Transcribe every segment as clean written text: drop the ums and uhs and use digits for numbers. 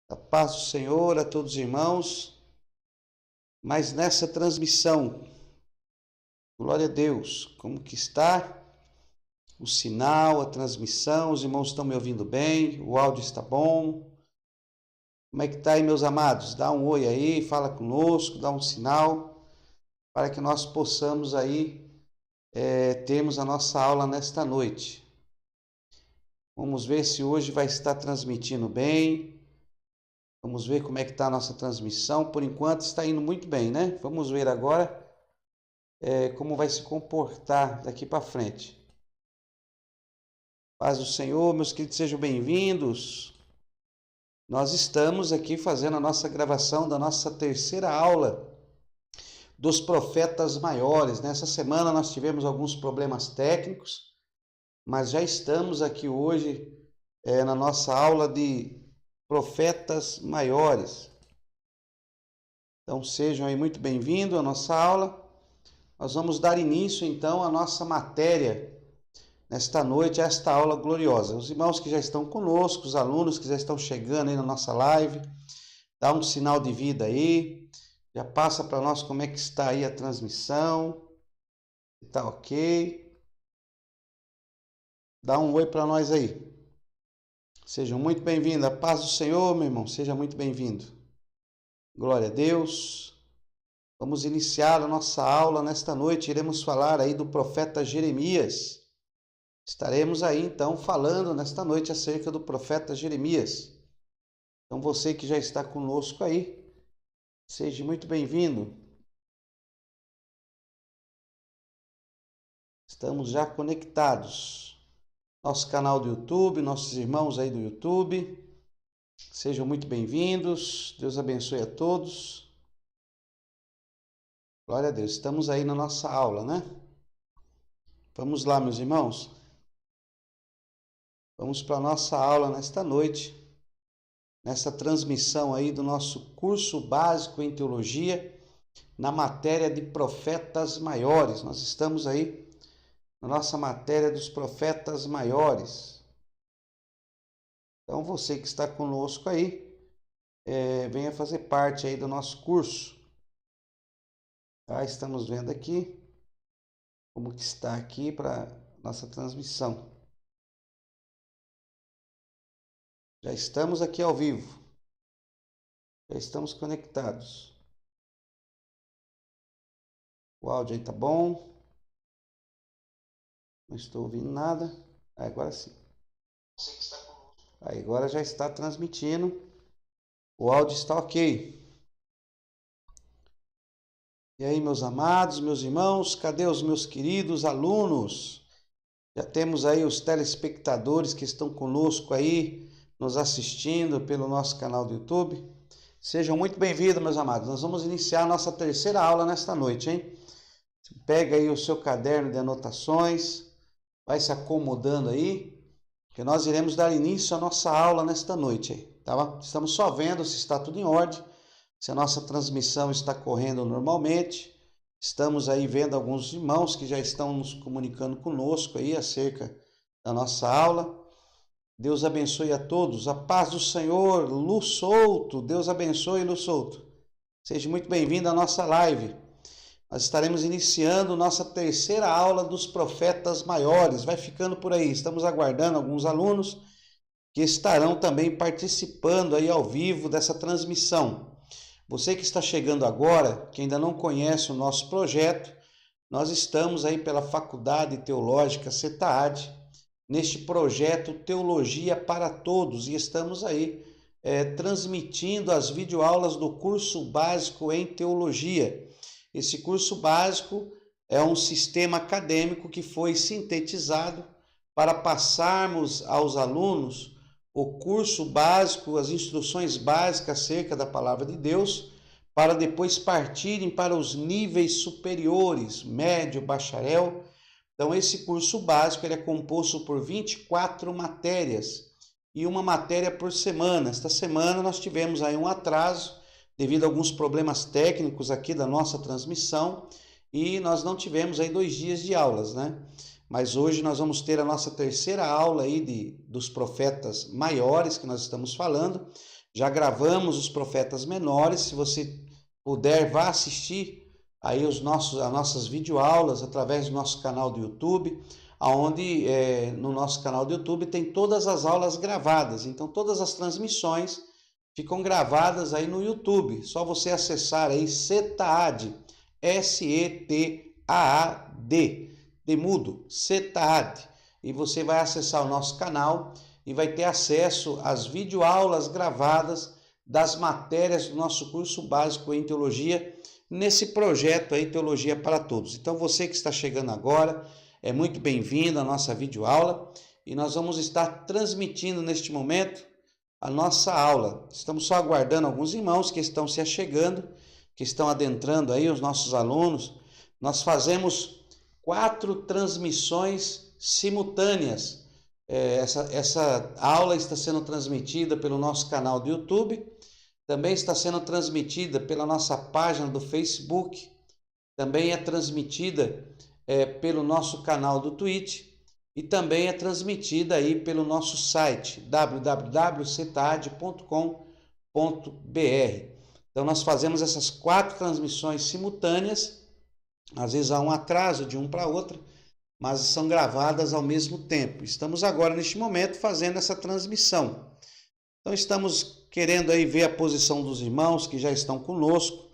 A paz do Senhor a todos os irmãos, mas nessa transmissão, glória a Deus, como que está o sinal, a transmissão, os irmãos estão me ouvindo bem, o áudio está bom? Como é que está aí, meus amados? Dá um oi aí, fala conosco, dá um sinal, para que nós possamos aí termos a nossa aula nesta noite. Vamos ver se hoje vai estar transmitindo bem. Vamos ver como é que está a nossa transmissão. Por enquanto está indo muito bem, né? Vamos ver agora como vai se comportar daqui para frente. Paz do Senhor, meus queridos, sejam bem-vindos. Nós estamos aqui fazendo a nossa gravação da nossa terceira aula dos profetas maiores. Nessa semana nós tivemos alguns problemas técnicos, mas já estamos aqui hoje na nossa aula de profetas maiores. Então sejam aí muito bem-vindos à nossa aula. Nós vamos dar início então à nossa matéria nesta noite, esta aula gloriosa. Os irmãos que já estão conosco, os alunos que já estão chegando aí na nossa live, dá um sinal de vida aí, já passa para nós como é que está aí a transmissão, está ok. Dá um oi para nós aí. Sejam muito bem-vindos. A paz do Senhor, meu irmão, seja muito bem-vindo. Glória a Deus. Vamos iniciar a nossa aula nesta noite. Iremos falar aí do profeta Jeremias. Estaremos aí então falando nesta noite acerca do profeta Jeremias. Então você que já está conosco aí, seja muito bem-vindo. Estamos já conectados. Nosso canal do YouTube, nossos irmãos aí do YouTube, sejam muito bem-vindos. Deus abençoe a todos. Glória a Deus. Estamos aí na nossa aula, né? Vamos lá, meus irmãos. Vamos para a nossa aula nesta noite, nessa transmissão aí do nosso curso básico em teologia, na matéria de profetas maiores. Nós estamos aí na nossa matéria dos profetas maiores. Então você que está conosco aí, venha fazer parte aí do nosso curso. Tá? Estamos vendo aqui como que está aqui para nossa transmissão. Já estamos aqui ao vivo. Já estamos conectados. O áudio aí tá bom. Não estou ouvindo nada. Agora sim. Aí, agora já está transmitindo. O áudio está ok. E aí, meus amados, meus irmãos, cadê os meus queridos alunos? Já temos aí os telespectadores que estão conosco aí, nos assistindo pelo nosso canal do YouTube. Sejam muito bem-vindos, meus amados. Nós vamos iniciar a nossa terceira aula nesta noite, hein? Pega aí o seu caderno de anotações, vai se acomodando aí, que nós iremos dar início à nossa aula nesta noite, hein? Tá? Estamos só vendo se está tudo em ordem, se a nossa transmissão está correndo normalmente. Estamos aí vendo alguns irmãos que já estão nos comunicando conosco aí acerca da nossa aula. Deus abençoe a todos. A paz do Senhor, Lu Souto. Deus abençoe, Lu Souto. Seja muito bem-vindo à nossa live. Nós estaremos iniciando nossa terceira aula dos profetas maiores. Vai ficando por aí. Estamos aguardando alguns alunos que estarão também participando aí ao vivo dessa transmissão. Você que está chegando agora, que ainda não conhece o nosso projeto, nós estamos aí pela Faculdade Teológica CETAAD, neste projeto Teologia para Todos, e estamos aí transmitindo as videoaulas do curso básico em teologia. Esse curso básico é um sistema acadêmico que foi sintetizado para passarmos aos alunos o curso básico, as instruções básicas acerca da palavra de Deus, para depois partirem para os níveis superiores, médio, bacharel. Então, esse curso básico ele é composto por 24 matérias e uma matéria por semana. Esta semana nós tivemos aí um atraso devido a alguns problemas técnicos aqui da nossa transmissão e nós não tivemos aí 2 dias de aulas, né? Mas hoje nós vamos ter a nossa terceira aula aí dos profetas maiores que nós estamos falando. Já gravamos os profetas menores. Se você puder, vá assistir aí as nossas videoaulas através do nosso canal do YouTube, onde no nosso canal do YouTube tem todas as aulas gravadas. Então todas as transmissões ficam gravadas aí no YouTube. Só você acessar aí Setaad, S-E-T-A-A-D, de mudo, Setaad, e você vai acessar o nosso canal e vai ter acesso às videoaulas gravadas das matérias do nosso curso básico em teologia, nesse projeto aí, Teologia para Todos. Então você que está chegando agora, é muito bem-vindo à nossa videoaula, e nós vamos estar transmitindo neste momento a nossa aula. Estamos só aguardando alguns irmãos que estão se achegando, que estão adentrando aí, os nossos alunos. Nós fazemos 4 transmissões simultâneas. Essa aula está sendo transmitida pelo nosso canal do YouTube, também está sendo transmitida pela nossa página do Facebook, também é transmitida pelo nosso canal do Twitch, e também é transmitida aí pelo nosso site www.cetaad.com.br. Então nós fazemos essas 4 transmissões simultâneas, às vezes há um atraso de um para outra, mas são gravadas ao mesmo tempo. Estamos agora neste momento fazendo essa transmissão. Então estamos querendo aí ver a posição dos irmãos que já estão conosco,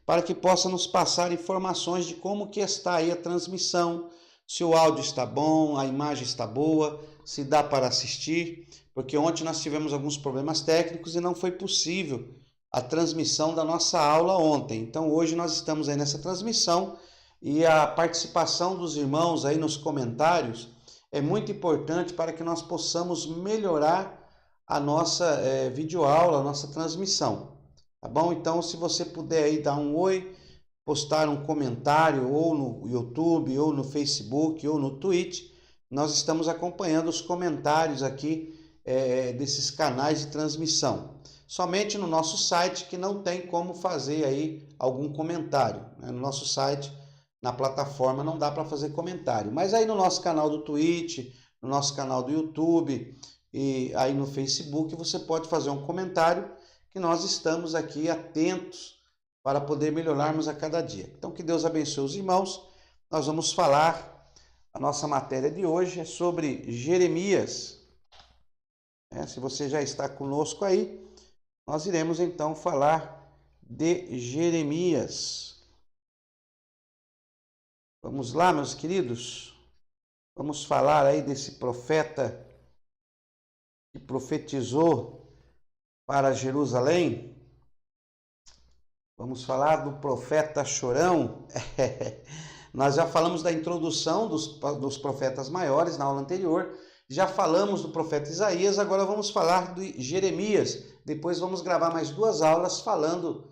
para que possa nos passar informações de como que está aí a transmissão, se o áudio está bom, a imagem está boa, se dá para assistir, porque ontem nós tivemos alguns problemas técnicos e não foi possível a transmissão da nossa aula ontem. Então hoje nós estamos aí nessa transmissão, e a participação dos irmãos aí nos comentários é muito importante para que nós possamos melhorar a nossa videoaula, a nossa transmissão, tá bom? Então se você puder aí dar um oi, postar um comentário ou no YouTube, ou no Facebook, ou no Twitch, nós estamos acompanhando os comentários aqui desses canais de transmissão. Somente no nosso site que não tem como fazer aí algum comentário, né? No nosso site, na plataforma, não dá para fazer comentário. Mas aí no nosso canal do Twitch, no nosso canal do YouTube e aí no Facebook, você pode fazer um comentário, que nós estamos aqui atentos para poder melhorarmos a cada dia. Então que Deus abençoe os irmãos. Nós vamos falar, a nossa matéria de hoje é sobre Jeremias. Se você já está conosco aí, nós iremos então falar de Jeremias. Vamos lá, meus queridos, vamos falar aí desse profeta que profetizou para Jerusalém. Vamos falar do profeta chorão. Nós já falamos da introdução dos profetas maiores na aula anterior, já falamos do profeta Isaías, agora vamos falar de Jeremias. Depois vamos gravar mais 2 aulas falando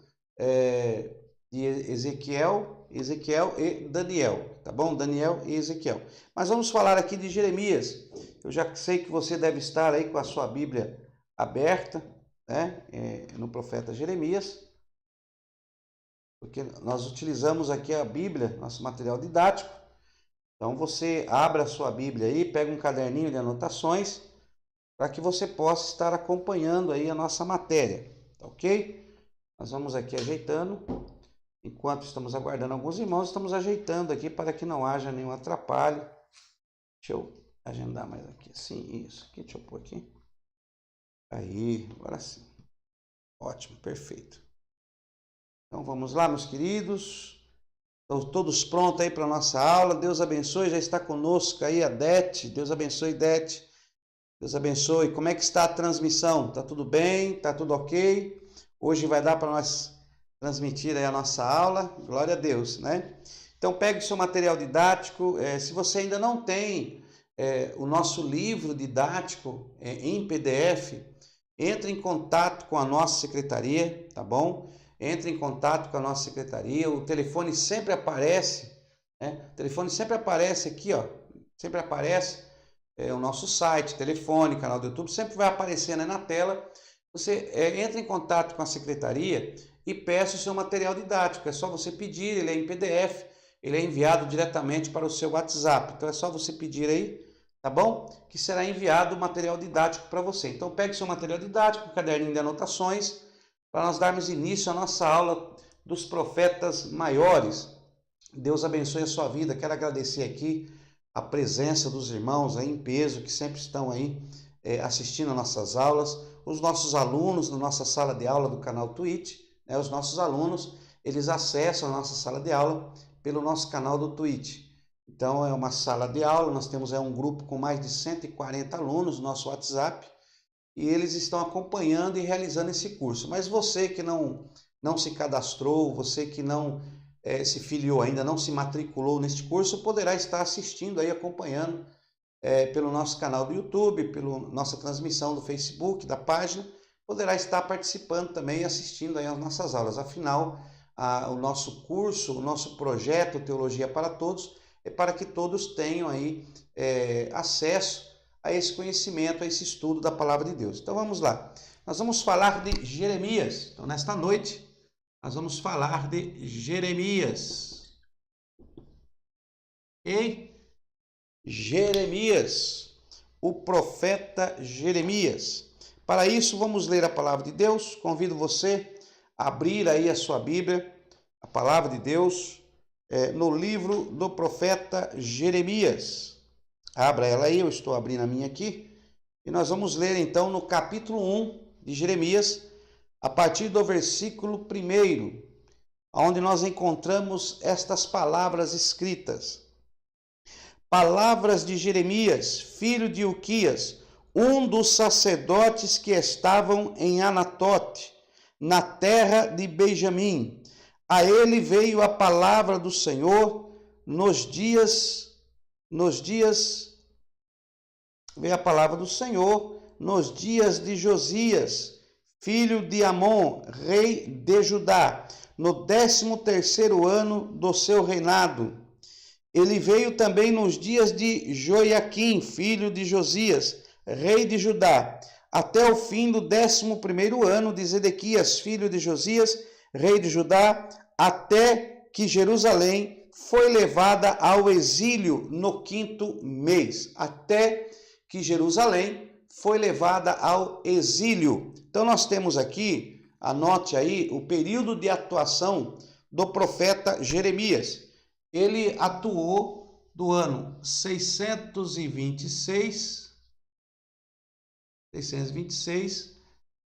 de Ezequiel e Daniel, tá bom? Daniel e Ezequiel. Mas vamos falar aqui de Jeremias. Eu já sei que você deve estar aí com a sua Bíblia aberta, né? No profeta Jeremias, porque nós utilizamos aqui a Bíblia, nosso material didático. Então você abre a sua Bíblia aí, pega um caderninho de anotações, para que você possa estar acompanhando aí a nossa matéria, tá ok? Nós vamos aqui ajeitando. Enquanto estamos aguardando alguns irmãos, estamos ajeitando aqui para que não haja nenhum atrapalho. Deixa eu agendar mais aqui, assim, isso aqui, deixa eu pôr aqui. Aí, agora sim. Ótimo, perfeito. Então vamos lá, meus queridos. Estão todos prontos aí para a nossa aula. Deus abençoe, já está conosco aí a Dete. Deus abençoe, Dete. Deus abençoe. Como é que está a transmissão? Está tudo bem? Está tudo ok? Hoje vai dar para nós transmitir aí a nossa aula, glória a Deus, né? Então pegue o seu material didático, se você ainda não tem o nosso livro didático em PDF, entre em contato com a nossa secretaria, tá bom? Entre em contato com a nossa secretaria, o telefone sempre aparece, né? O telefone sempre aparece aqui, ó, sempre aparece o nosso site, telefone, canal do YouTube, sempre vai aparecendo aí na tela. Você entra em contato com a secretaria e peça o seu material didático. É só você pedir, ele é em PDF, ele é enviado diretamente para o seu WhatsApp. Então é só você pedir aí, tá bom? Que será enviado o material didático para você. Então pegue seu material didático, caderninho de anotações, para nós darmos início à nossa aula dos profetas maiores. Deus abençoe a sua vida. Quero agradecer aqui a presença dos irmãos aí em peso, que sempre estão aí assistindo às nossas aulas, os nossos alunos na nossa sala de aula do canal Twitch, né? Os nossos alunos, eles acessam a nossa sala de aula pelo nosso canal do Twitch. Então é uma sala de aula, nós temos um grupo com mais de 140 alunos no nosso WhatsApp, e eles estão acompanhando e realizando esse curso. Mas você que não se cadastrou, você que não se filiou ainda, não se matriculou neste curso, poderá estar assistindo aí, acompanhando pelo nosso canal do YouTube, pela nossa transmissão do Facebook, da página, poderá estar participando também e assistindo aí às nossas aulas. Afinal, o nosso curso, o nosso projeto Teologia para Todos, é para que todos tenham aí acesso a esse conhecimento, a esse estudo da Palavra de Deus. Então vamos lá. Nós vamos falar de Jeremias. Então nesta noite, nós vamos falar de Jeremias. E Jeremias, o profeta Jeremias. Para isso, vamos ler a Palavra de Deus. Convido você a abrir aí a sua Bíblia, a Palavra de Deus, no livro do profeta Jeremias. Abra ela aí, eu estou abrindo a minha aqui. E nós vamos ler então no capítulo 1 de Jeremias, a partir do versículo 1, onde nós encontramos estas palavras escritas. Palavras de Jeremias, filho de Ilquias, um dos sacerdotes que estavam em Anatote, na terra de Benjamim. A ele veio a palavra do Senhor veio a palavra do Senhor nos dias de Josias, filho de Amon, rei de Judá, no 13º ano do seu reinado. Ele veio também nos dias de Joiaquim, filho de Josias, rei de Judá, até o fim do 11º ano de Zedequias, filho de Josias, rei de Judá, até que Jerusalém foi levada ao exílio no 5º mês. Até que Jerusalém foi levada ao exílio. Então nós temos aqui, anote aí, o período de atuação do profeta Jeremias. Ele atuou do ano 626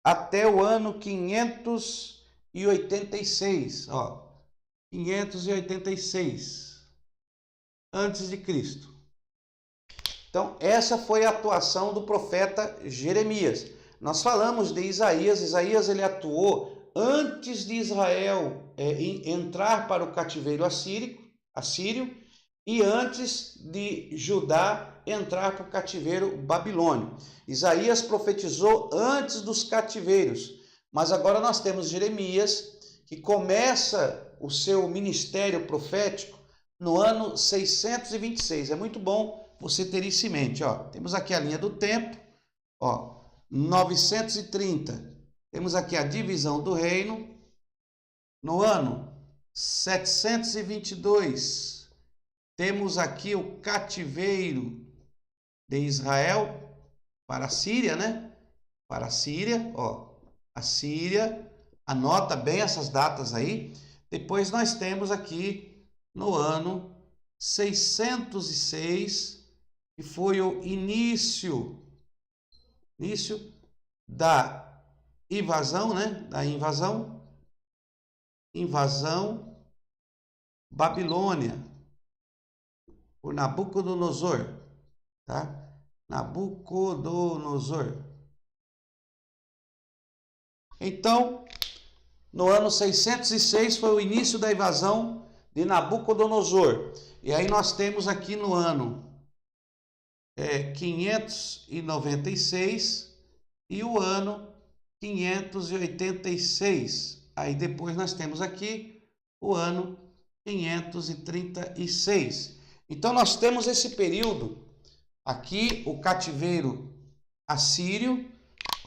até o ano 586, 586 antes de Cristo. Então, essa foi a atuação do profeta Jeremias. Nós falamos de Isaías. Isaías ele atuou antes de Israel entrar para o cativeiro assírio e antes de Judá entrar para o cativeiro babilônio. Isaías profetizou antes dos cativeiros, mas agora nós temos Jeremias, que começa o seu ministério profético no ano 626. É muito bom você ter isso em mente. Temos aqui a linha do tempo, 930. Temos aqui a divisão do reino. No ano 722, temos aqui o cativeiro de Israel para a Síria, né? Para a Síria, a Síria, anota bem essas datas aí. Depois nós temos aqui no ano 606, que foi o início da invasão, né? Da invasão Babilônia por Nabucodonosor, tá? Nabucodonosor. Então, no ano 606 foi o início da invasão de Nabucodonosor. E aí nós temos aqui no ano 596 e o ano 586. Aí depois nós temos aqui o ano 536. Então nós temos esse período aqui, o cativeiro assírio,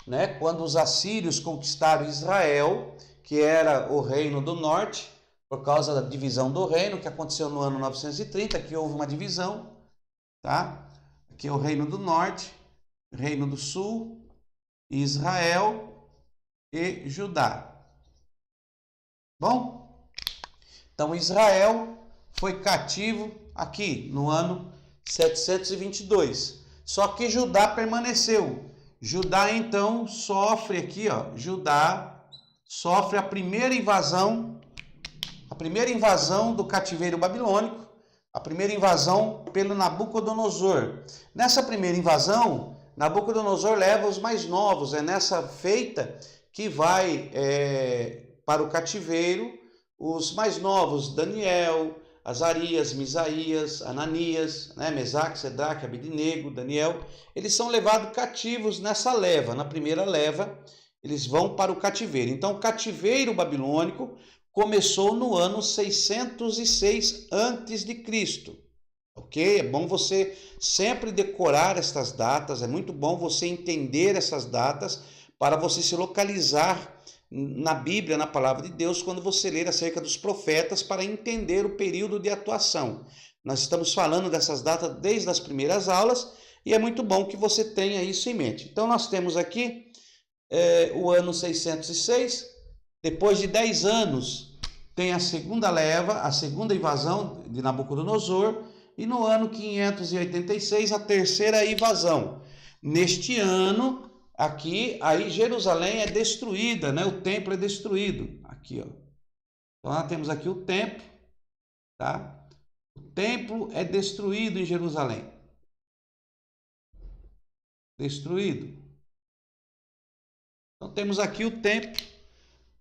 né? Quando os assírios conquistaram Israel, que era o reino do norte, por causa da divisão do reino, que aconteceu no ano 930, que houve uma divisão, tá? Aqui é o Reino do Norte, Reino do Sul, Israel e Judá. Bom? Então Israel foi cativo aqui no ano 722. Só que Judá permaneceu. Judá então sofre aqui, ó, Judá sofre a primeira invasão do cativeiro babilônico, a primeira invasão pelo Nabucodonosor. Nessa primeira invasão, Nabucodonosor leva os mais novos, é nessa feita que vai para o cativeiro os mais novos, Daniel, Azarias, Misaías, Ananias, Mesaque, Sedraque, Abednego, Daniel, eles são levados cativos nessa leva, na primeira leva, eles vão para o cativeiro. Então, o cativeiro babilônico começou no ano 606 a.C., ok? É bom você sempre decorar estas datas, é muito bom você entender essas datas para você se localizar na Bíblia, na palavra de Deus, quando você ler acerca dos profetas, para entender o período de atuação. Nós estamos falando dessas datas desde as primeiras aulas e é muito bom que você tenha isso em mente. Então nós temos aqui o ano 606, depois de 10 anos tem a segunda leva, a segunda invasão de Nabucodonosor, e no ano 586 a terceira invasão. Neste ano aqui, aí Jerusalém é destruída, o templo é destruído, aqui, ó. Então nós temos aqui o templo, tá? O templo é destruído em Jerusalém. Destruído. Então temos aqui o templo,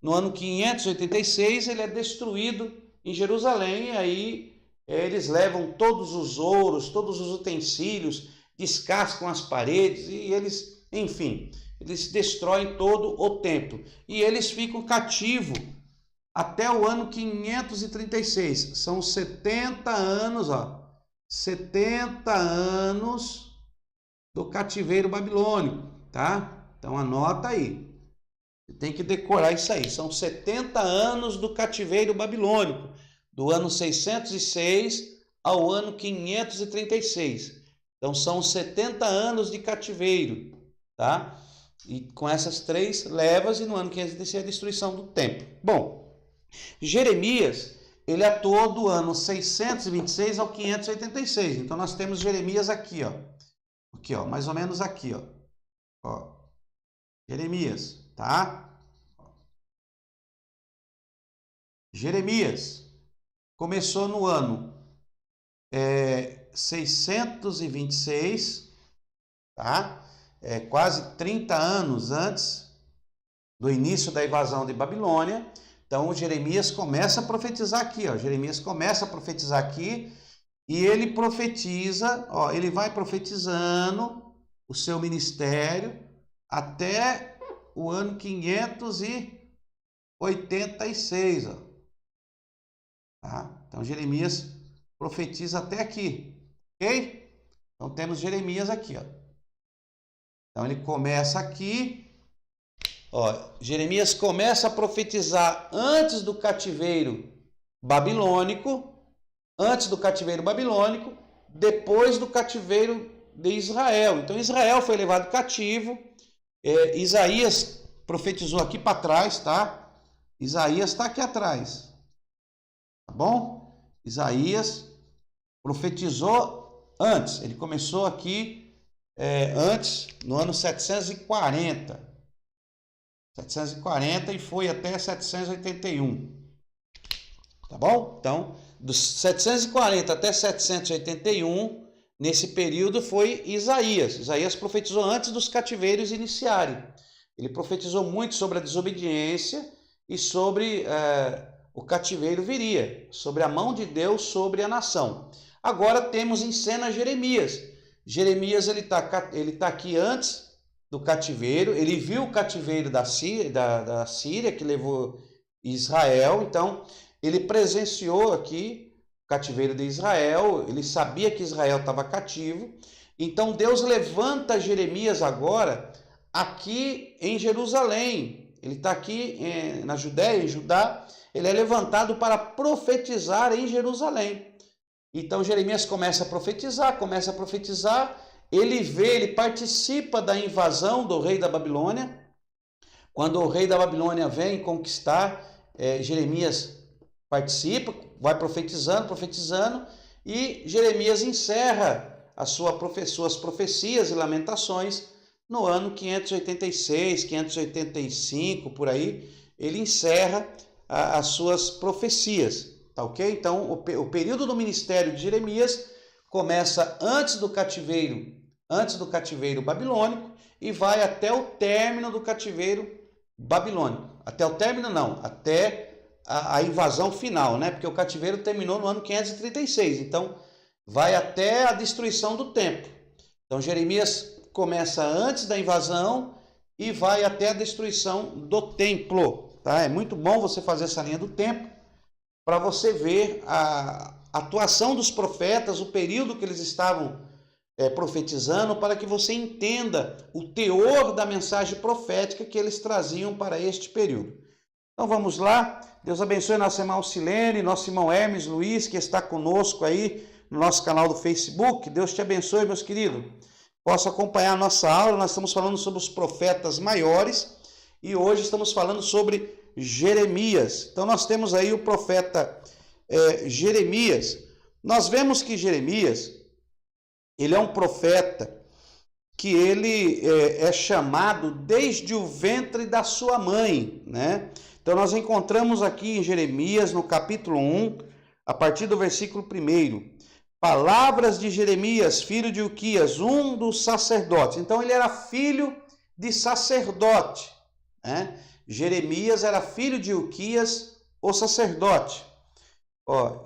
no ano 586 ele é destruído em Jerusalém, e aí eles levam todos os ouros, todos os utensílios, descascam as paredes e eles... Enfim, eles destroem todo o templo e eles ficam cativos até o ano 536. São 70 anos, ó, 70 anos do cativeiro babilônico, tá? Então anota aí. Você tem que decorar isso aí. São 70 anos do cativeiro babilônico, do ano 606 ao ano 536. Então são 70 anos de cativeiro. Tá? E com essas 3 levas, e no ano 536 a destruição do templo. Bom, Jeremias, ele atuou do ano 626 ao 586. Então nós temos Jeremias aqui, ó. Aqui, ó, mais ou menos aqui, ó. Ó. Jeremias, tá? Jeremias começou no ano 626, tá? Quase 30 anos antes do início da invasão de Babilônia. Então Jeremias começa a profetizar aqui, ó. Jeremias começa a profetizar aqui e ele profetiza, ó, ele vai profetizando o seu ministério até o ano 586, ó. Tá? Então Jeremias profetiza até aqui, ok? Então temos Jeremias aqui, ó. Então ele começa aqui, ó, Jeremias começa a profetizar antes do cativeiro babilônico, depois do cativeiro de Israel. Então Israel foi levado cativo, Isaías profetizou aqui para trás, tá? Isaías está aqui atrás, tá bom? Isaías profetizou antes, ele começou aqui antes, no ano 740 e foi até 781, tá bom? Então, dos 740 até 781, nesse período foi Isaías. Isaías profetizou antes dos cativeiros iniciarem. Ele profetizou muito sobre a desobediência e sobre o cativeiro viria, sobre a mão de Deus sobre a nação. Agora temos em cena Jeremias. Jeremias ele tá aqui antes do cativeiro, ele viu o cativeiro da Síria que levou Israel, então ele presenciou aqui o cativeiro de Israel, ele sabia que Israel estava cativo, então Deus levanta Jeremias agora aqui em Jerusalém, ele está aqui na Judéia, em Judá, ele é levantado para profetizar em Jerusalém. Então Jeremias começa a profetizar, ele participa da invasão do rei da Babilônia. Quando o rei da Babilônia vem conquistar, Jeremias participa, vai profetizando, e Jeremias encerra suas profecias e lamentações no ano 586, 585, por aí. Ele encerra as suas profecias, tá ok? Então, o período do ministério de Jeremias começa antes do cativeiro babilônico e vai até o término do cativeiro babilônico. Até o término não, até a invasão final, né? Porque o cativeiro terminou no ano 536, então vai até a destruição do templo. Então Jeremias começa antes da invasão e vai até a destruição do templo, tá? É muito bom você fazer essa linha do tempo para você ver a atuação dos profetas, o período que eles estavam profetizando, para que você entenda o teor da mensagem profética que eles traziam para este período. Então vamos lá. Deus abençoe nossa irmã Alcilene, nosso irmão Hermes Luiz, que está conosco aí no nosso canal do Facebook. Deus te abençoe, meus queridos. Possa acompanhar a nossa aula. Nós estamos falando sobre os profetas maiores e hoje estamos falando sobre Jeremias. Então nós temos aí o profeta Jeremias. Nós vemos que Jeremias, ele é um profeta que ele é chamado desde o ventre da sua mãe, né? Então nós encontramos aqui em Jeremias, no capítulo 1, a partir do versículo 1, palavras de Jeremias, filho de Ilquias, um dos sacerdotes. Então ele era filho de sacerdote, né? Jeremias era filho de Ilquias, o sacerdote.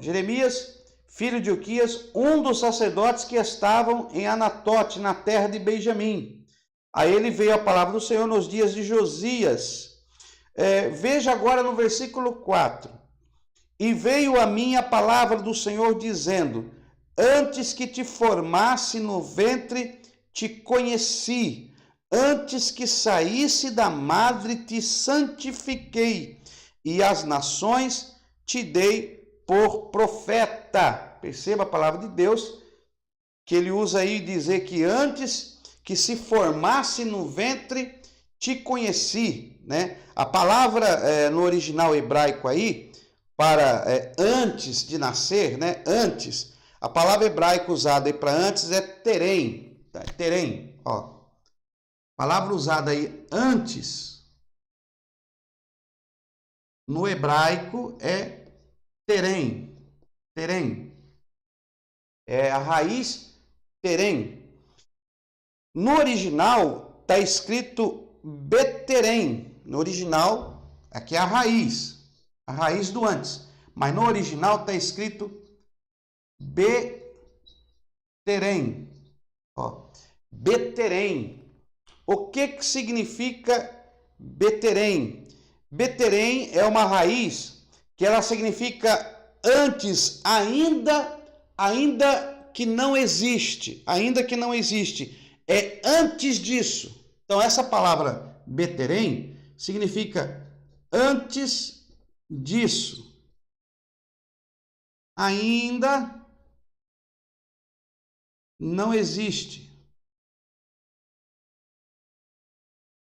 Jeremias, filho de Ilquias, um dos sacerdotes que estavam em Anatote, na terra de Benjamim. A ele veio a palavra do Senhor nos dias de Josias. Veja agora no versículo 4. E veio a mim a palavra do Senhor dizendo: antes que te formasse no ventre, te conheci. Antes que saísse da madre, te santifiquei. E as nações te dei por profeta. Perceba a palavra de Deus, que ele usa aí dizer que antes que se formasse no ventre, te conheci, né? A palavra no original hebraico aí, para antes de nascer, né? Antes, a palavra hebraica usada aí para antes é terem, tá? Terem, ó. Palavra usada aí antes, no hebraico é terem, terem. É a raiz terem. No original está escrito beterem. No original, aqui é a raiz do antes. Mas no original está escrito beterem. Beterem. O que significa beterem? Beterem é uma raiz que ela significa antes, ainda que não existe, ainda que não existe, é antes disso. Então essa palavra beterem significa antes disso, ainda não existe.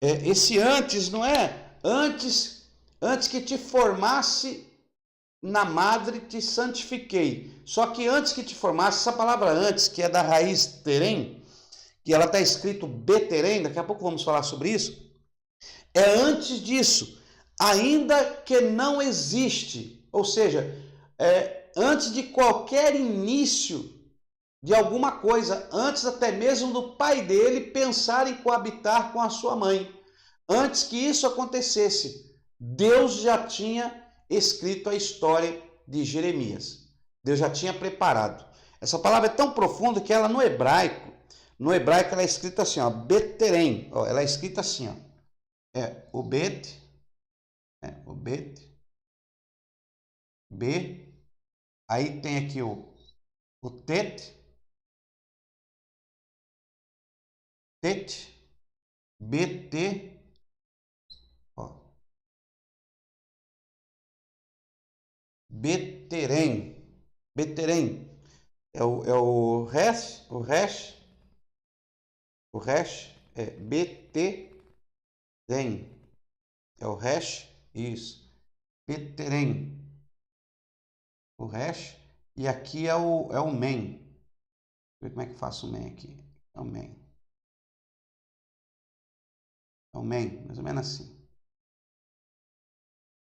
Esse antes não é antes que te formasse na madre te santifiquei. Só que antes que te formasse, essa palavra antes, que é da raiz terem, que ela está escrito beterem, daqui a pouco vamos falar sobre isso, é antes disso, ainda que não existe. Ou seja, antes de qualquer início de alguma coisa, antes até mesmo do pai dele pensar em coabitar com a sua mãe. Antes que isso acontecesse, Deus já tinha escrito a história de Jeremias. Deus já tinha preparado. Essa palavra é tão profunda que ela no hebraico ela é escrita assim, ó, beterem, ó, ela é escrita assim, ó, o bet, b, aí tem aqui o tet, bt, ó, beterem, beterem, é o resh, O resh é beterem. É o resh, isso. Beterem. O resh. E aqui é o men. Deixa eu ver como é que faço o men aqui. É o men. É o men, mais ou menos assim.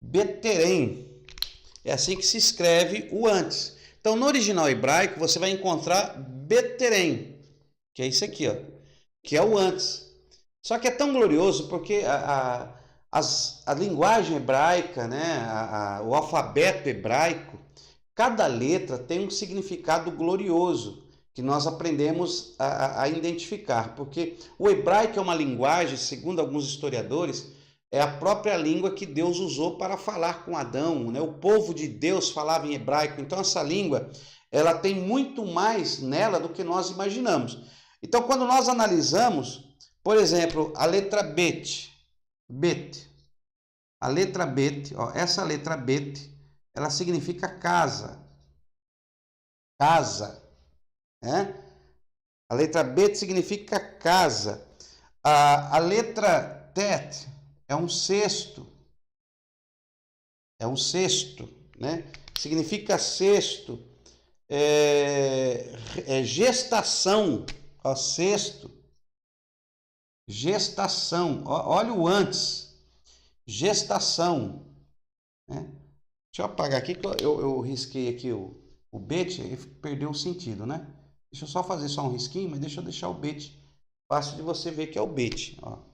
Beterem. É assim que se escreve o antes. Então, no original hebraico, você vai encontrar beterem, que é isso aqui, ó, que é o antes. Só que é tão glorioso porque a linguagem hebraica, né, o alfabeto hebraico, cada letra tem um significado glorioso que nós aprendemos a identificar. Porque o hebraico é uma linguagem, segundo alguns historiadores, é a própria língua que Deus usou para falar com Adão, né? O povo de Deus falava em hebraico, então essa língua ela tem muito mais nela do que nós imaginamos. Então, quando nós analisamos, por exemplo, a letra bet, a letra bet, ó, essa letra bet, ela significa casa, né? A letra bet significa casa. A letra tet é um cesto, né? Significa cesto, gestação, ó, cesto, gestação, olha o antes, gestação, né? Deixa eu apagar aqui que eu risquei aqui o bet e perdeu o sentido, né? Deixa eu só fazer só um risquinho, mas deixa eu deixar o bet fácil de você ver que é o bet, ó.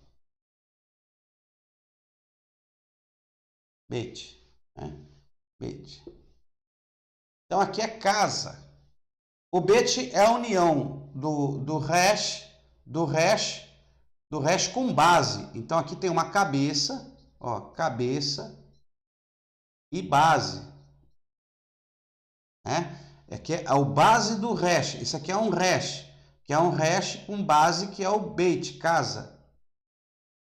Bet, né? Bet. Então aqui é casa. O bet é a união do resh com base. Então aqui tem uma cabeça, ó, cabeça e base, né? Aqui é o base do resh. Isso aqui é um resh, que é um resh com base, que é o bet, casa,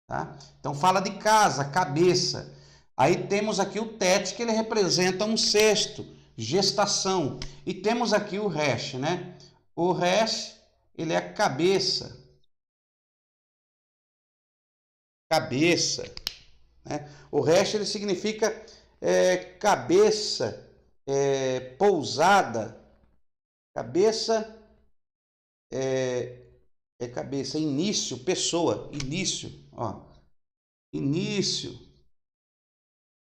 tá? Então fala de casa, cabeça. Aí temos aqui o tet, que ele representa um cesto, gestação. E temos aqui o resh, né? O resh, ele é cabeça. Cabeça, né? O resh, ele significa cabeça, pousada. Cabeça cabeça, início, pessoa, início, ó. Início,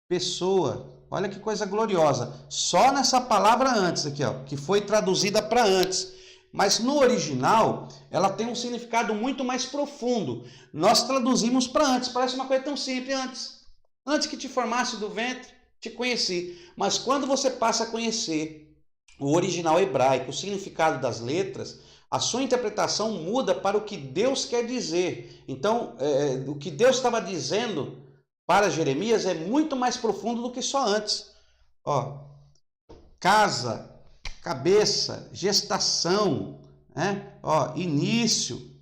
pessoa. Olha que coisa gloriosa. Só nessa palavra antes aqui, ó, que foi traduzida para antes. Mas no original, ela tem um significado muito mais profundo. Nós traduzimos para antes. Parece uma coisa tão simples, antes. Antes que te formasse do ventre, te conheci. Mas quando você passa a conhecer o original hebraico, o significado das letras, a sua interpretação muda para o que Deus quer dizer. Então, o que Deus estava dizendo para Jeremias é muito mais profundo do que só antes. Ó, casa, cabeça, gestação, né? Ó, início,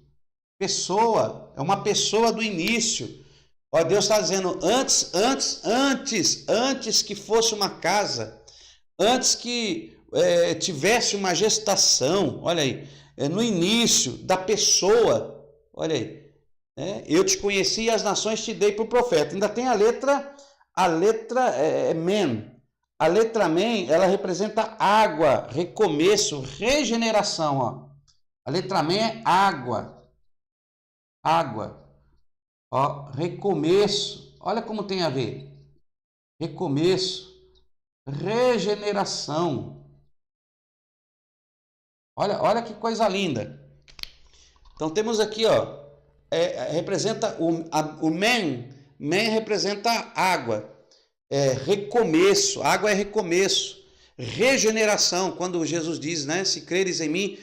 pessoa, é uma pessoa do início. Ó, Deus está dizendo antes que fosse uma casa, antes que tivesse uma gestação, olha aí, no início da pessoa, olha aí. Eu te conheci e as nações te dei por profeta. Ainda tem a letra men. A letra men, ela representa água, recomeço, regeneração. Ó. A letra men é água. Água. Ó, recomeço. Olha como tem a ver. Recomeço, regeneração. Olha que coisa linda. Então temos aqui, ó. Representa o men representa água, recomeço, água é recomeço, regeneração, quando Jesus diz, né, se creres em mim,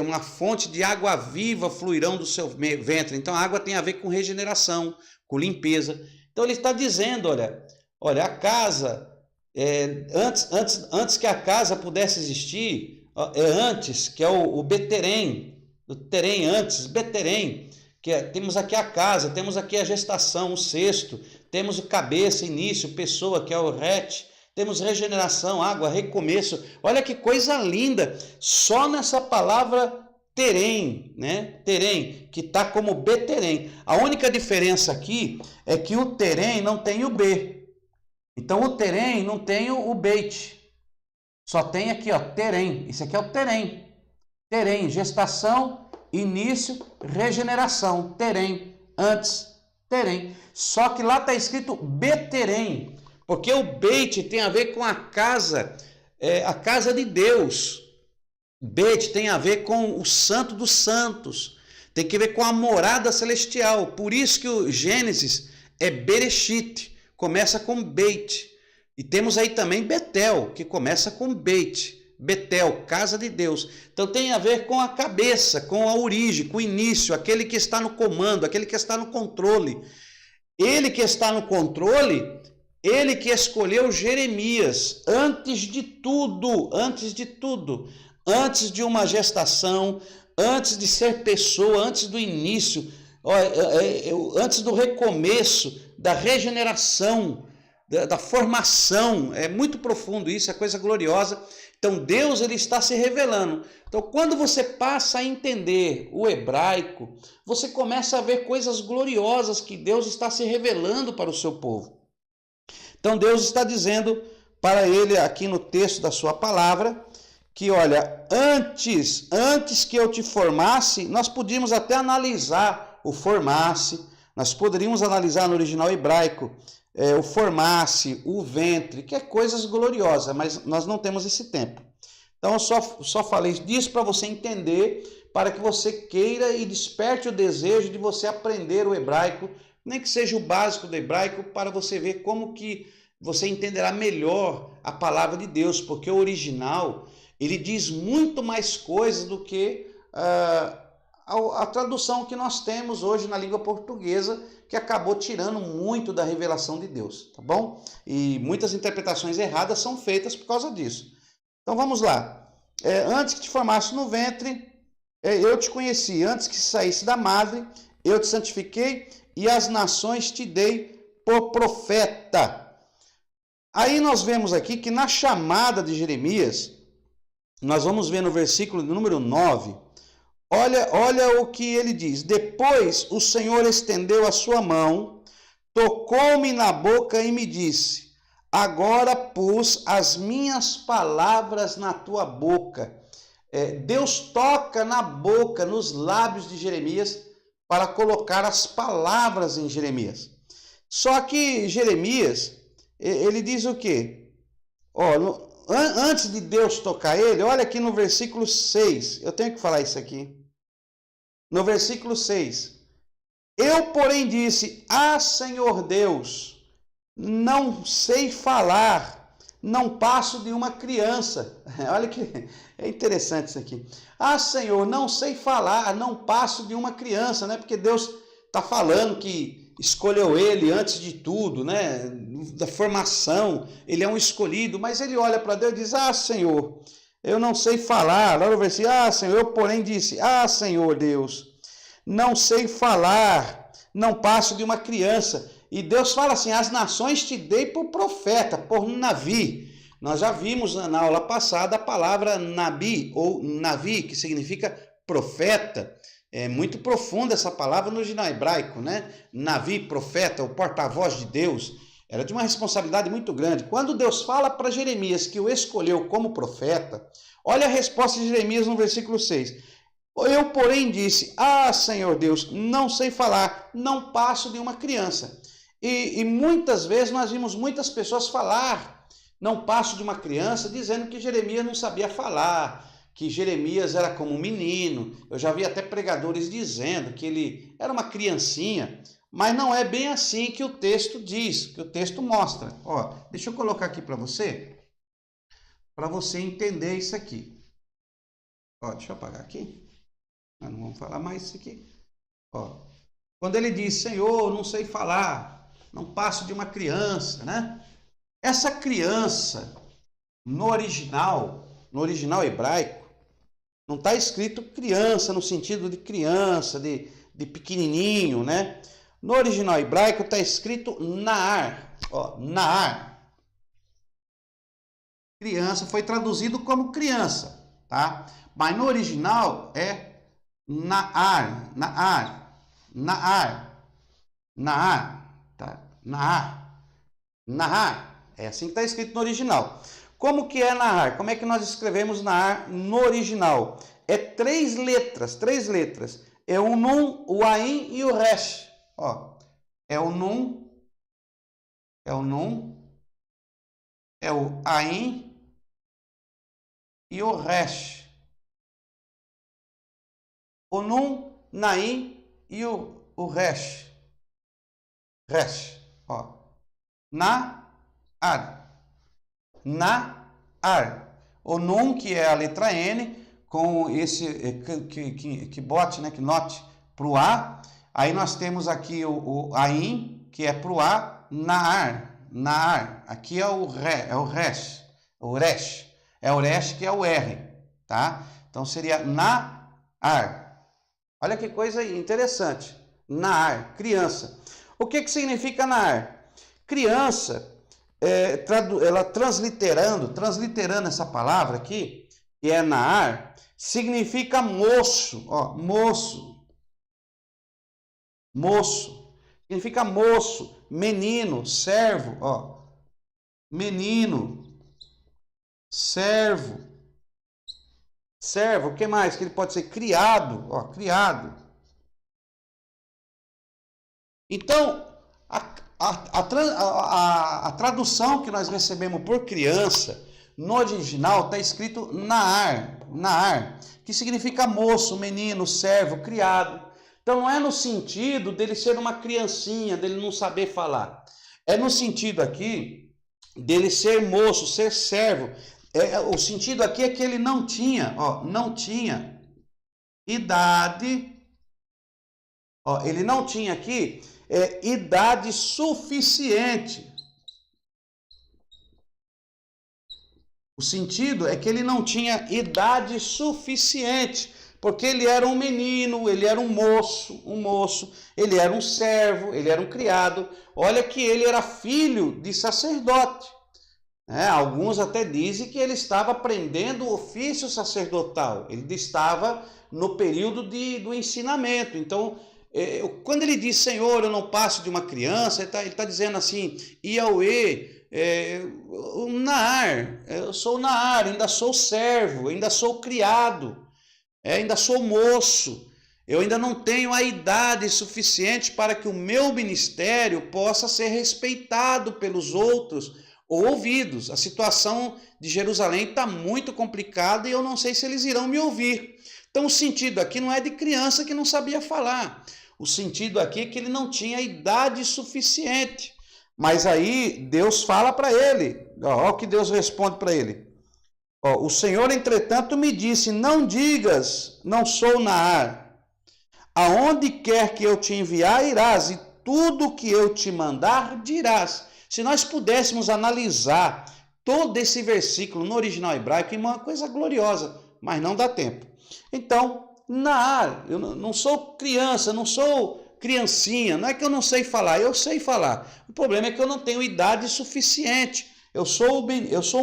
uma fonte de água viva fluirão do seu ventre. Então a água tem a ver com regeneração, com limpeza. Então ele está dizendo, olha, a casa, antes que a casa pudesse existir, antes, que é o beterem, o terem antes, beterem, temos aqui a casa, temos aqui a gestação, o cesto, temos o cabeça, início, pessoa, que é o ret, temos regeneração, água, recomeço. Olha que coisa linda! Só nessa palavra terem, né? Terem, que está como beterem. A única diferença aqui é que o terem não tem o B. Então o terem não tem o beit. Só tem aqui, ó, terem. Isso aqui é o terem. Terem, gestação, início, regeneração. Terem, antes, terem. Só que lá está escrito beterem, porque o beit tem a ver com a casa de Deus. Bet tem a ver com o Santo dos Santos, tem que ver com a morada celestial. Por isso que o Gênesis é Bereshit, começa com Beit. E temos aí também Betel, que começa com Beit. Betel, casa de Deus. Então tem a ver com a cabeça, com a origem, com o início, aquele que está no comando, aquele que está no controle. Ele que está no controle, ele que escolheu Jeremias antes de tudo, antes de uma gestação, antes de ser pessoa, antes do início, antes do recomeço, da regeneração, da formação. É muito profundo isso, é coisa gloriosa. Então Deus, ele está se revelando. Então quando você passa a entender o hebraico, você começa a ver coisas gloriosas que Deus está se revelando para o seu povo. Então Deus está dizendo para ele aqui no texto da sua palavra, que olha, antes que eu te formasse, nós podíamos até analisar o formasse, nós poderíamos analisar no original hebraico o formasse, o ventre, que é coisas gloriosas, mas nós não temos esse tempo. Então eu só falei disso para você entender, para que você queira e desperte o desejo de você aprender o hebraico, nem que seja o básico do hebraico, para você ver como que você entenderá melhor a palavra de Deus, porque o original, ele diz muito mais coisas do que a tradução que nós temos hoje na língua portuguesa, que acabou tirando muito da revelação de Deus, tá bom? E muitas interpretações erradas são feitas por causa disso. Então vamos lá. Antes que te formasse no ventre, eu te conheci. Antes que saísse da madre, eu te santifiquei e as nações te dei por profeta. Aí nós vemos aqui que na chamada de Jeremias, nós vamos ver no versículo número 9, olha o que ele diz. Depois o Senhor estendeu a sua mão, tocou-me na boca e me disse, agora pus as minhas palavras na tua boca. Deus toca na boca, nos lábios de Jeremias, para colocar as palavras em Jeremias. Só que Jeremias, ele diz o quê? Antes de Deus tocar ele, olha aqui no versículo 6, eu tenho que falar isso aqui. No versículo 6, eu, porém, disse, Senhor Deus, não sei falar, não passo de uma criança. Olha que é interessante isso aqui. Senhor, não sei falar, não passo de uma criança, né? Porque Deus está falando que escolheu ele antes de tudo, né? Da formação, ele é um escolhido, mas ele olha para Deus e diz, Senhor, eu não sei falar. Lá no versículo, Senhor, eu porém disse, Senhor Deus, não sei falar, não passo de uma criança. E Deus fala assim, as nações te dei por profeta, por navi. Nós já vimos na aula passada a palavra nabi, ou navi, que significa profeta. É muito profunda essa palavra no original hebraico, né? Navi, profeta, o porta-voz de Deus. Era de uma responsabilidade muito grande. Quando Deus fala para Jeremias que o escolheu como profeta, olha a resposta de Jeremias no versículo 6. Eu, porém, disse, Senhor Deus, não sei falar, não passo de uma criança. E muitas vezes nós vimos muitas pessoas falar, não passo de uma criança, dizendo que Jeremias não sabia falar, que Jeremias era como um menino. Eu já vi até pregadores dizendo que ele era uma criancinha, mas não é bem assim que o texto diz, que o texto mostra. Deixa eu colocar aqui para você entender isso aqui. Deixa eu apagar aqui. Nós não vamos falar mais isso aqui. Quando ele diz, Senhor, não sei falar, não passo de uma criança, né? Essa criança, no original hebraico, não está escrito criança no sentido de criança, de pequenininho, né? No original hebraico está escrito Naar. Naar. Criança foi traduzido como criança, tá? Mas no original é Naar, Naar, Naar, Naar, tá? Naar, Nahar. É assim que está escrito no original. Como que é Nahar? Como é que nós escrevemos Nahar no original? É três letras. É o Nun, o Ain e o Resh. Ó, é o Nun, é o Ain e o Resh. O Nun, Naim e o Resh. Resh, ó. Na-ar. Na-ar. O Nun, que é a letra N, com esse que bote, né, que note para o A. Aí nós temos aqui o Ain, que é para o A, Na-ar. Na-ar. Aqui é o Resh. O Resh. É o Resh, que é o R, tá? Então seria Na-ar. Olha que coisa interessante. Naar, criança. O que significa Naar? Criança, ela transliterando essa palavra aqui, que é Naar, significa moço. Ó, moço. Moço. Significa moço, menino, servo. Ó, menino, servo. Servo, o que mais? Que ele pode ser criado, ó, criado. Então, a tradução que nós recebemos por criança, no original, está escrito Naar, que significa moço, menino, servo, criado. Então, não é no sentido dele ser uma criancinha, dele não saber falar. É no sentido aqui dele ser moço, ser servo. O sentido aqui é que ele não tinha idade, ele não tinha aqui idade suficiente. O sentido é que ele não tinha idade suficiente, porque ele era um menino, ele era um moço, ele era um servo, ele era um criado. Olha que ele era filho de sacerdote. Alguns até dizem que ele estava aprendendo o ofício sacerdotal, ele estava no período do ensinamento. Então, quando ele diz, Senhor, eu não passo de uma criança, ele está dizendo assim, Yahweh, Naar, eu sou Naar, ainda sou servo, ainda sou criado, ainda sou moço, eu ainda não tenho a idade suficiente para que o meu ministério possa ser respeitado pelos outros, ouvidos. A situação de Jerusalém está muito complicada e eu não sei se eles irão me ouvir. Então o sentido aqui não é de criança que não sabia falar. O sentido aqui é que ele não tinha idade suficiente. Mas aí Deus fala para ele, olha o que Deus responde para ele. O Senhor, entretanto, me disse, não digas, não sou Naar. Aonde quer que eu te enviar, irás, e tudo que eu te mandar, dirás. Se nós pudéssemos analisar todo esse versículo no original hebraico, é uma coisa gloriosa, mas não dá tempo. Então, Naar, eu não sou criança, não sou criancinha, não é que eu não sei falar, eu sei falar. O problema é que eu não tenho idade suficiente. Eu sou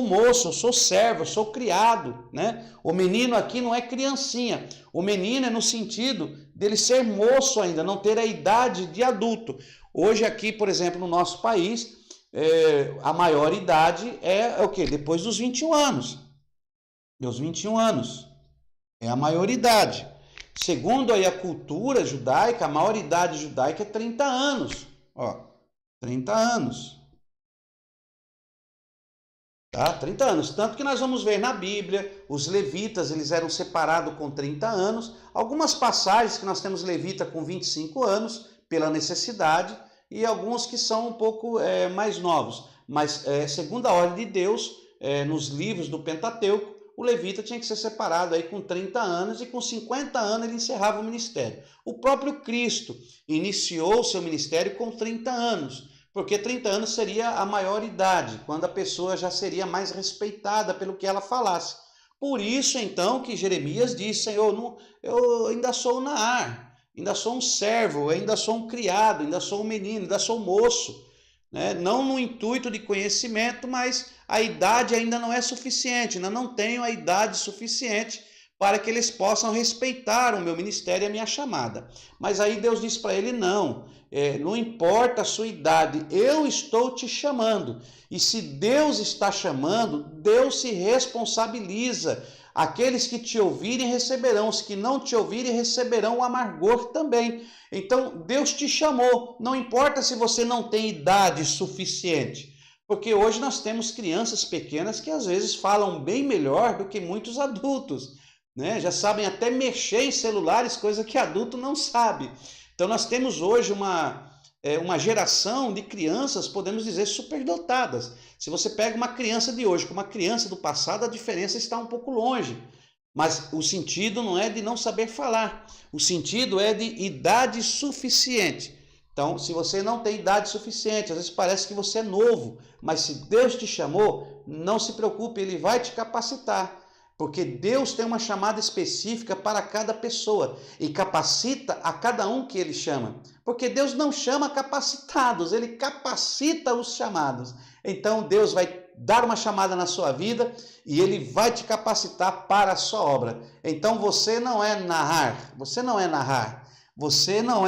moço, eu sou servo, eu sou criado, né? O menino aqui não é criancinha. O menino é no sentido dele ser moço ainda, não ter a idade de adulto. Hoje aqui, por exemplo, no nosso país, a maior idade é o quê? Depois dos 21 anos. Dos 21 anos. É a maioridade. Segundo aí a cultura judaica, a maioridade judaica é 30 anos. Ó, 30 anos. Tá? 30 anos. Tanto que nós vamos ver na Bíblia, os levitas, eles eram separados com 30 anos. Algumas passagens que nós temos levita com 25 anos, pela necessidade, e alguns que são um pouco mais novos. Mas, segundo a ordem de Deus, nos livros do Pentateuco, o levita tinha que ser separado aí com 30 anos e com 50 anos ele encerrava o ministério. O próprio Cristo iniciou o seu ministério com 30 anos, porque 30 anos seria a maior idade, quando a pessoa já seria mais respeitada pelo que ela falasse. Por isso, então, que Jeremias disse, Senhor, eu ainda sou Naar, ainda sou um servo, ainda sou um criado, ainda sou um menino, ainda sou um moço. Né? Não no intuito de conhecimento, mas a idade ainda não é suficiente, ainda não tenho a idade suficiente para que eles possam respeitar o meu ministério e a minha chamada. Mas aí Deus diz para ele, não importa a sua idade, eu estou te chamando. E se Deus está chamando, Deus se responsabiliza. Aqueles que te ouvirem receberão, os que não te ouvirem receberão o amargor também. Então Deus te chamou, não importa se você não tem idade suficiente. Porque hoje nós temos crianças pequenas que às vezes falam bem melhor do que muitos adultos, né? Já sabem até mexer em celulares, coisa que adulto não sabe. Então nós temos hoje uma geração de crianças, podemos dizer, superdotadas. Se você pega uma criança de hoje com uma criança do passado, a diferença está um pouco longe. Mas o sentido não é de não saber falar, o sentido é de idade suficiente. Então, se você não tem idade suficiente, às vezes parece que você é novo, mas se Deus te chamou, não se preocupe, Ele vai te capacitar. Porque Deus tem uma chamada específica para cada pessoa e capacita a cada um que Ele chama. Porque Deus não chama capacitados, Ele capacita os chamados. Então Deus vai dar uma chamada na sua vida e Ele vai te capacitar para a sua obra. Então você não é narrar, você não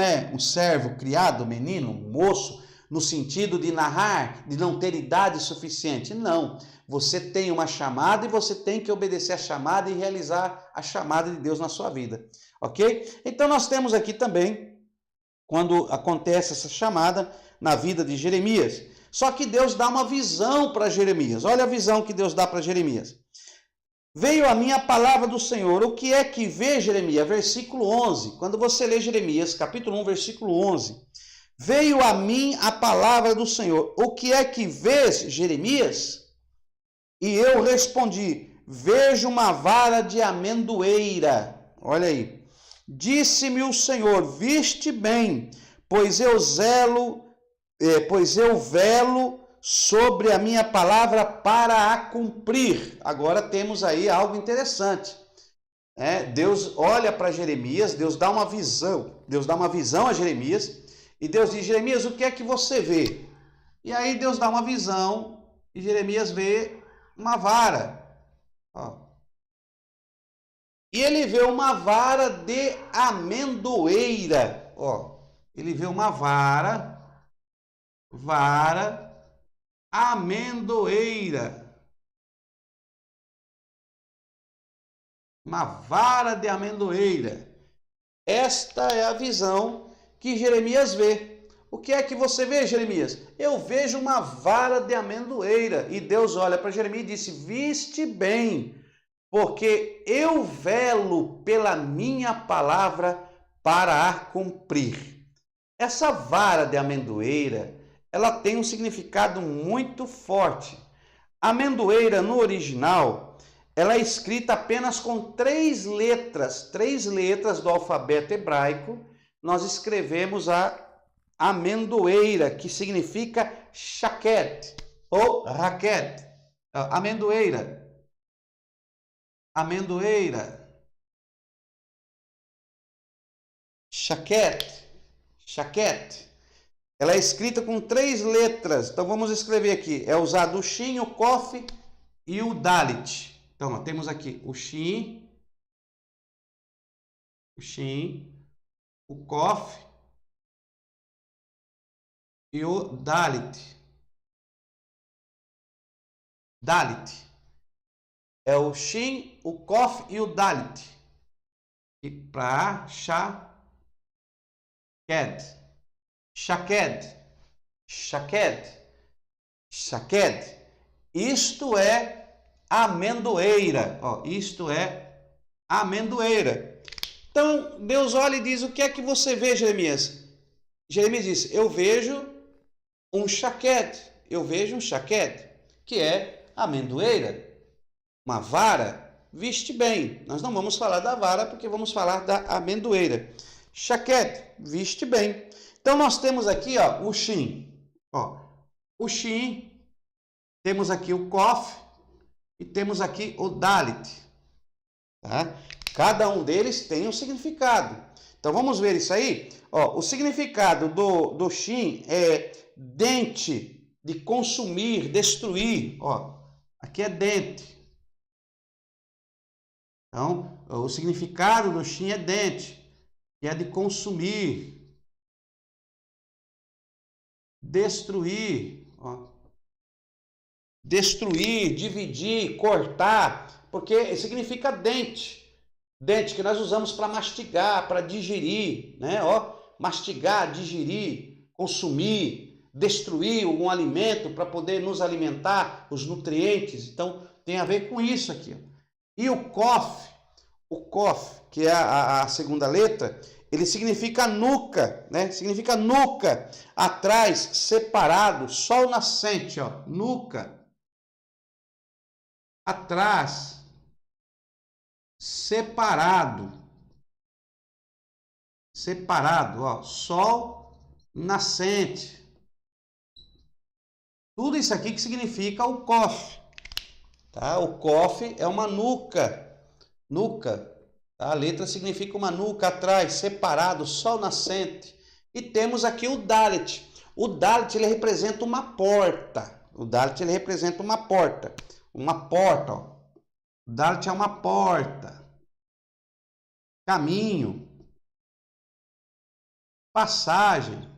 é um servo criado, menino, moço, no sentido de narrar, de não ter idade suficiente. Não. Você tem uma chamada e você tem que obedecer a chamada e realizar a chamada de Deus na sua vida. Ok? Então nós temos aqui também, quando acontece essa chamada na vida de Jeremias. Só que Deus dá uma visão para Jeremias. Olha a visão que Deus dá para Jeremias. Veio a mim a palavra do Senhor. O que é que vê, Jeremias? Versículo 11. Quando você lê Jeremias, capítulo 1, versículo 11. Veio a mim a palavra do Senhor. O que é que vês, Jeremias? E eu respondi, vejo uma vara de amendoeira. Olha aí. Disse-me o Senhor, viste bem, pois eu velo sobre a minha palavra para a cumprir. Agora temos aí algo interessante. Deus olha para Jeremias, Deus dá uma visão a Jeremias, e Deus diz, Jeremias, o que é que você vê? E aí Deus dá uma visão, e Jeremias vê uma vara. E ele vê uma vara de amendoeira. Ele vê uma vara amendoeira. Uma vara de amendoeira. Esta é a visão que Jeremias vê. O que é que você vê, Jeremias? Eu vejo uma vara de amendoeira. E Deus olha para Jeremias e disse, viste bem, porque eu velo pela minha palavra para a cumprir. Essa vara de amendoeira, ela tem um significado muito forte. Amendoeira, no original, ela é escrita apenas com três letras do alfabeto hebraico. Nós escrevemos a amendoeira, que significa shaquet ou raquete. Amendoeira. Shaquet. Ela é escrita com três letras. Então vamos escrever aqui. É usado o shin, o kof e o dalit. Então temos aqui o shin, o kof e o dalit. É o shin, o kof e o dalit. E para shaqued. Isto é amendoeira. Isto é amendoeira. Então Deus olha e diz, o que é que você vê, Jeremias? Jeremias diz, eu vejo um shaqued, que é amendoeira, uma vara. Viste bem, nós não vamos falar da vara porque vamos falar da amendoeira. Shaqued, viste bem. Então nós temos aqui o shin, temos aqui o kof e temos aqui o dalit. Tá? Cada um deles tem um significado. Então vamos ver isso aí. O significado do shin é dente, de consumir, destruir. Aqui é dente. Então, o significado do shin é dente, que é de consumir, destruir, ó. Destruir, dividir, cortar, porque significa dente. Dente que nós usamos para mastigar, para digerir, né? Ó, mastigar, digerir, consumir, destruir algum alimento para poder nos alimentar, os nutrientes. Então, tem a ver com isso aqui. E o kof, que é a segunda letra, ele significa nuca, né? Significa nuca, atrás, separado, sol nascente, ó, nuca. Atrás, separado, ó, sol nascente. Tudo isso aqui que significa o kof, tá? O kof é uma nuca, tá? A letra significa uma nuca atrás, separado, sol nascente. E temos aqui o dalet. O dalet ele representa uma porta. O dalet ele representa uma porta. Uma porta, ó. Dalet é uma porta, caminho, passagem,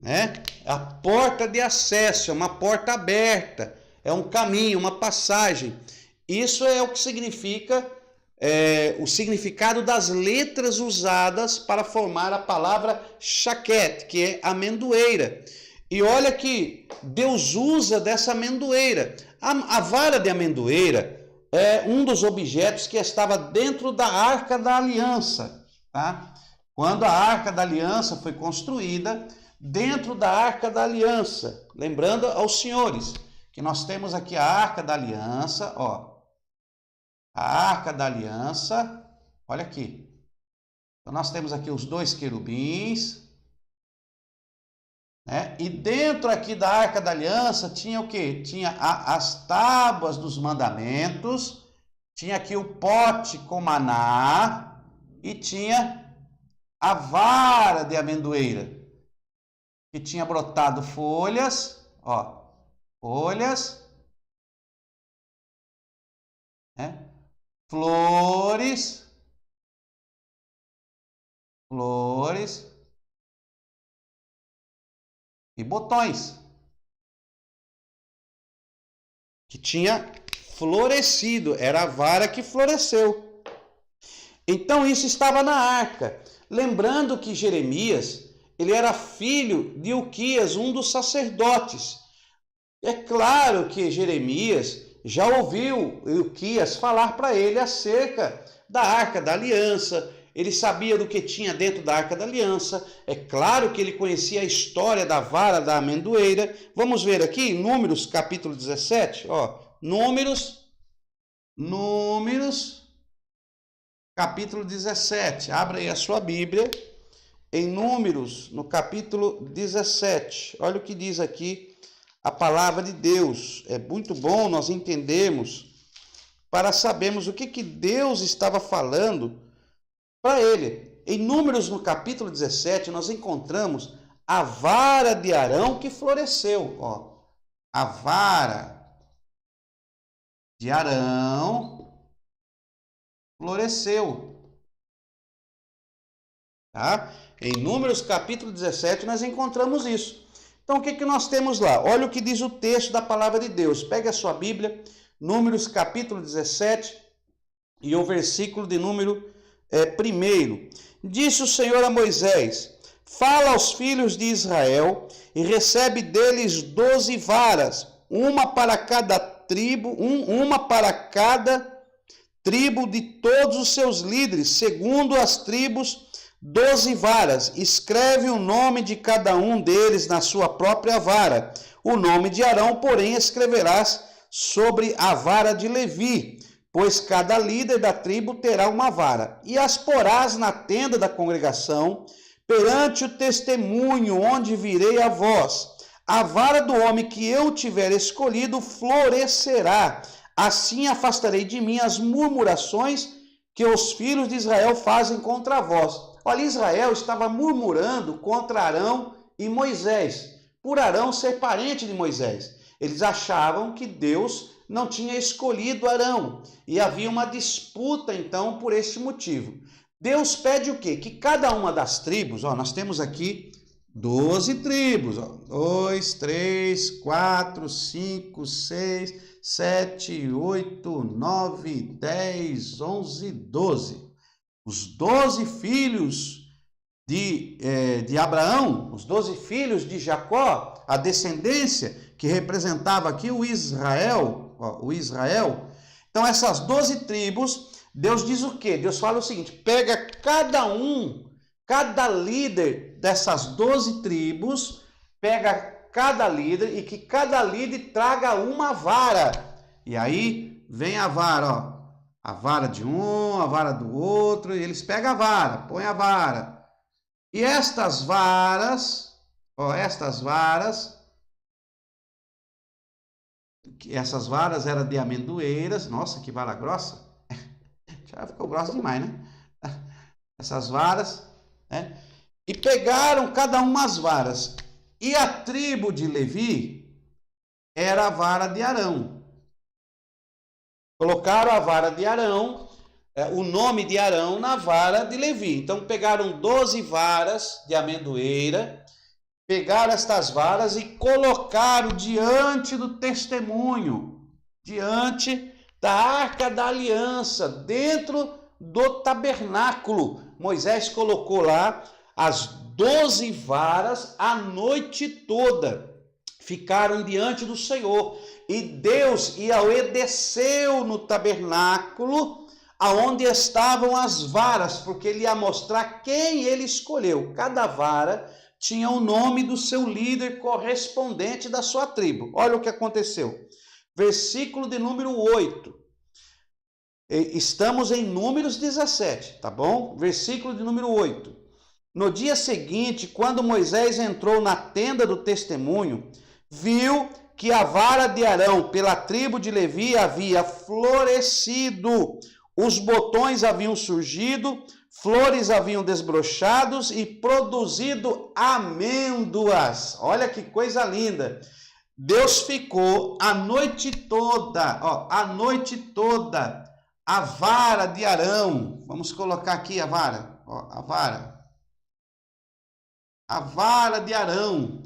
né? A porta de acesso, é uma porta aberta, é um caminho, uma passagem. Isso é o que significa, o significado das letras usadas para formar a palavra shaquet, que é amendoeira. E olha que Deus usa dessa amendoeira. A vara de amendoeira é um dos objetos que estava dentro da Arca da Aliança. Tá? Quando a Arca da Aliança foi construída, dentro da Arca da Aliança, lembrando aos senhores que nós temos aqui a Arca da Aliança, ó. A Arca da Aliança, olha aqui. Então nós temos aqui os dois querubins. E dentro aqui da Arca da Aliança tinha o quê? Tinha as tábuas dos mandamentos, tinha aqui o pote com maná e tinha a vara de amendoeira, que tinha brotado folhas, ó, folhas, flores, e botões, que tinha florescido, era a vara que floresceu. Então isso estava na arca. Lembrando que Jeremias, ele era filho de Ilquias, um dos sacerdotes. É claro que Jeremias já ouviu Ilquias falar para ele acerca da Arca da Aliança. Ele sabia do que tinha dentro da Arca da Aliança. É claro que ele conhecia a história da vara da amendoeira. Vamos ver aqui, Números capítulo 17. Ó, Números capítulo 17. Abra aí a sua Bíblia. Em Números, no capítulo 17. Olha o que diz aqui a palavra de Deus. É muito bom nós entendermos para sabermos o que Deus estava falando para ele. Em Números, no capítulo 17, nós encontramos a vara de Arão que floresceu. Ó, a vara de Arão floresceu. Tá? Em Números, capítulo 17, nós encontramos isso. Então, o que nós temos lá? Olha o que diz o texto da palavra de Deus. Pegue a sua Bíblia, Números, capítulo 17, e o versículo de número 1. Disse o Senhor a Moisés: fala aos filhos de Israel e recebe deles 12 varas, uma para cada tribo, uma para cada tribo de todos os seus líderes, segundo as tribos, 12 varas. Escreve o nome de cada um deles na sua própria vara. O nome de Arão, porém, escreverás sobre a vara de Levi, pois cada líder da tribo terá uma vara. E as porás na tenda da congregação, perante o testemunho, onde virei a vós. A vara do homem que eu tiver escolhido florescerá. Assim afastarei de mim as murmurações que os filhos de Israel fazem contra vós. Olha, Israel estava murmurando contra Arão e Moisés, por Arão ser parente de Moisés. Eles achavam que Deus não tinha escolhido Arão e havia uma disputa então por este motivo. Deus pede o quê? Que cada uma das tribos, nós temos aqui 12 tribos, 2, 3, 4, 5, 6, 7, 8, 9, 10, 11, 12. Os 12 filhos de Abraão, os 12 filhos de Jacó, a descendência que representava aqui o Israel. Então essas 12 tribos, Deus diz o quê? Deus fala o seguinte: pega cada líder dessas 12 tribos, pega cada líder e que cada líder traga uma vara. E aí vem a vara, a vara de um, a vara do outro, e eles pegam a vara, põem a vara. E estas varas, essas varas eram de amendoeiras. Nossa, que vara grossa. Já ficou grossa demais, né? Essas varas, né? E pegaram cada uma as varas. E a tribo de Levi era a vara de Arão. Colocaram a vara de Arão, o nome de Arão na vara de Levi. Então pegaram 12 varas de amendoeira, pegaram estas varas e colocaram diante do testemunho, diante da Arca da Aliança, dentro do tabernáculo. Moisés colocou lá as 12 varas a noite toda. Ficaram diante do Senhor. E Deus desceu no tabernáculo, aonde estavam as varas, porque ele ia mostrar quem ele escolheu. Cada vara tinha o nome do seu líder correspondente da sua tribo. Olha o que aconteceu. Versículo de número 8. Estamos em Números 17, tá bom? Versículo de número 8. No dia seguinte, quando Moisés entrou na tenda do testemunho, viu que a vara de Arão pela tribo de Levi havia florescido, os botões haviam surgido, flores haviam desbrochado e produzido amêndoas. Olha que coisa linda! Deus ficou a noite toda, a vara de Arão. Vamos colocar aqui a vara, a vara de Arão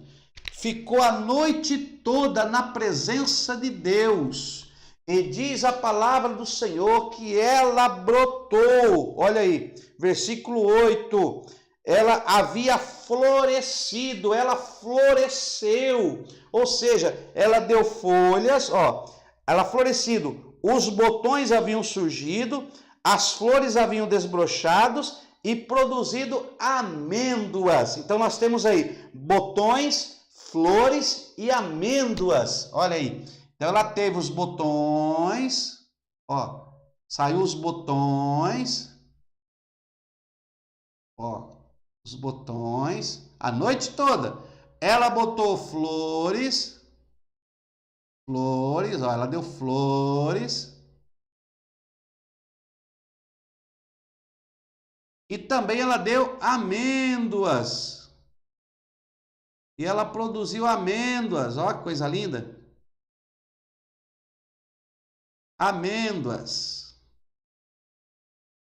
ficou a noite toda na presença de Deus. E diz a palavra do Senhor que ela brotou. Olha aí, versículo 8. Ela havia florescido, ela floresceu. Ou seja, ela deu folhas, ela florescido. Os botões haviam surgido, as flores haviam desbrochado e produzido amêndoas. Então nós temos aí botões, flores e amêndoas. Olha aí. Então ela teve os botões, saiu os botões, os botões, a noite toda. Ela botou flores, ela deu flores. E também ela deu amêndoas. E ela produziu amêndoas. Olha que coisa linda. Amêndoas.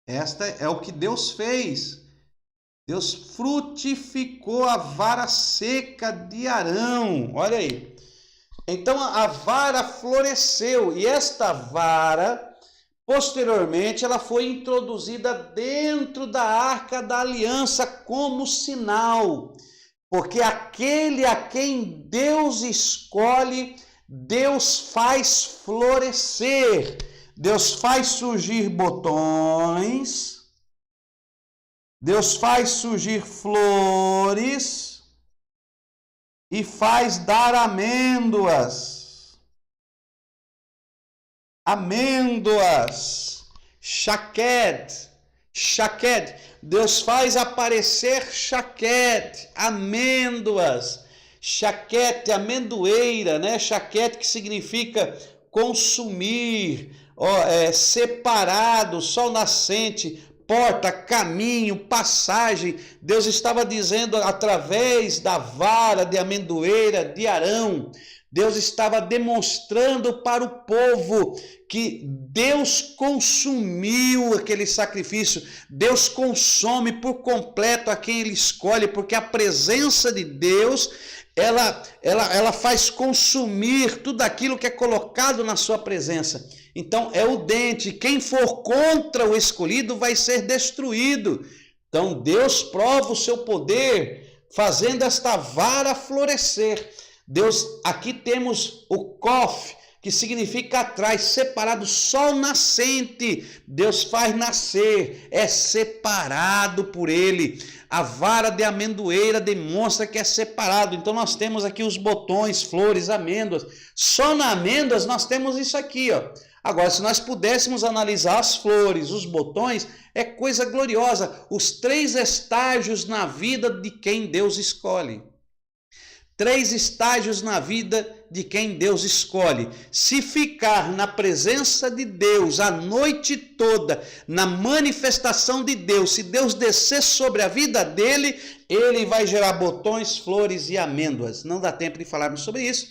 Esta é o que Deus fez. Deus frutificou a vara seca de Arão. Olha aí. Então a vara floresceu. E esta vara, posteriormente, ela foi introduzida dentro da Arca da Aliança como sinal. Porque aquele a quem Deus escolhe, Deus faz florescer. Deus faz surgir botões. Deus faz surgir flores. E faz dar amêndoas. Amêndoas. Shaked. Deus faz aparecer shaquete, amêndoas. Shaquete, amendoeira, né? Shaquete que significa consumir, separado, sol nascente, porta, caminho, passagem. Deus estava dizendo através da vara de amendoeira de Arão. Deus estava demonstrando para o povo que Deus consumiu aquele sacrifício. Deus consome por completo a quem Ele escolhe, porque a presença de Deus, ela faz consumir tudo aquilo que é colocado na sua presença. Então é o dente, quem for contra o escolhido vai ser destruído. Então Deus prova o seu poder fazendo esta vara florescer. Deus, aqui temos o Kof, que significa atrás, separado, sol nascente. Deus faz nascer, é separado por Ele. A vara de amendoeira demonstra que é separado. Então nós temos aqui os botões, flores, amêndoas. Só na amêndoas nós temos isso aqui, ó. Agora, se nós pudéssemos analisar as flores, os botões, é coisa gloriosa. Os 3 estágios na vida de quem Deus escolhe. 3 estágios na vida de quem Deus escolhe. Se ficar na presença de Deus a noite toda, na manifestação de Deus, se Deus descer sobre a vida dele, ele vai gerar botões, flores e amêndoas. Não dá tempo de falarmos sobre isso,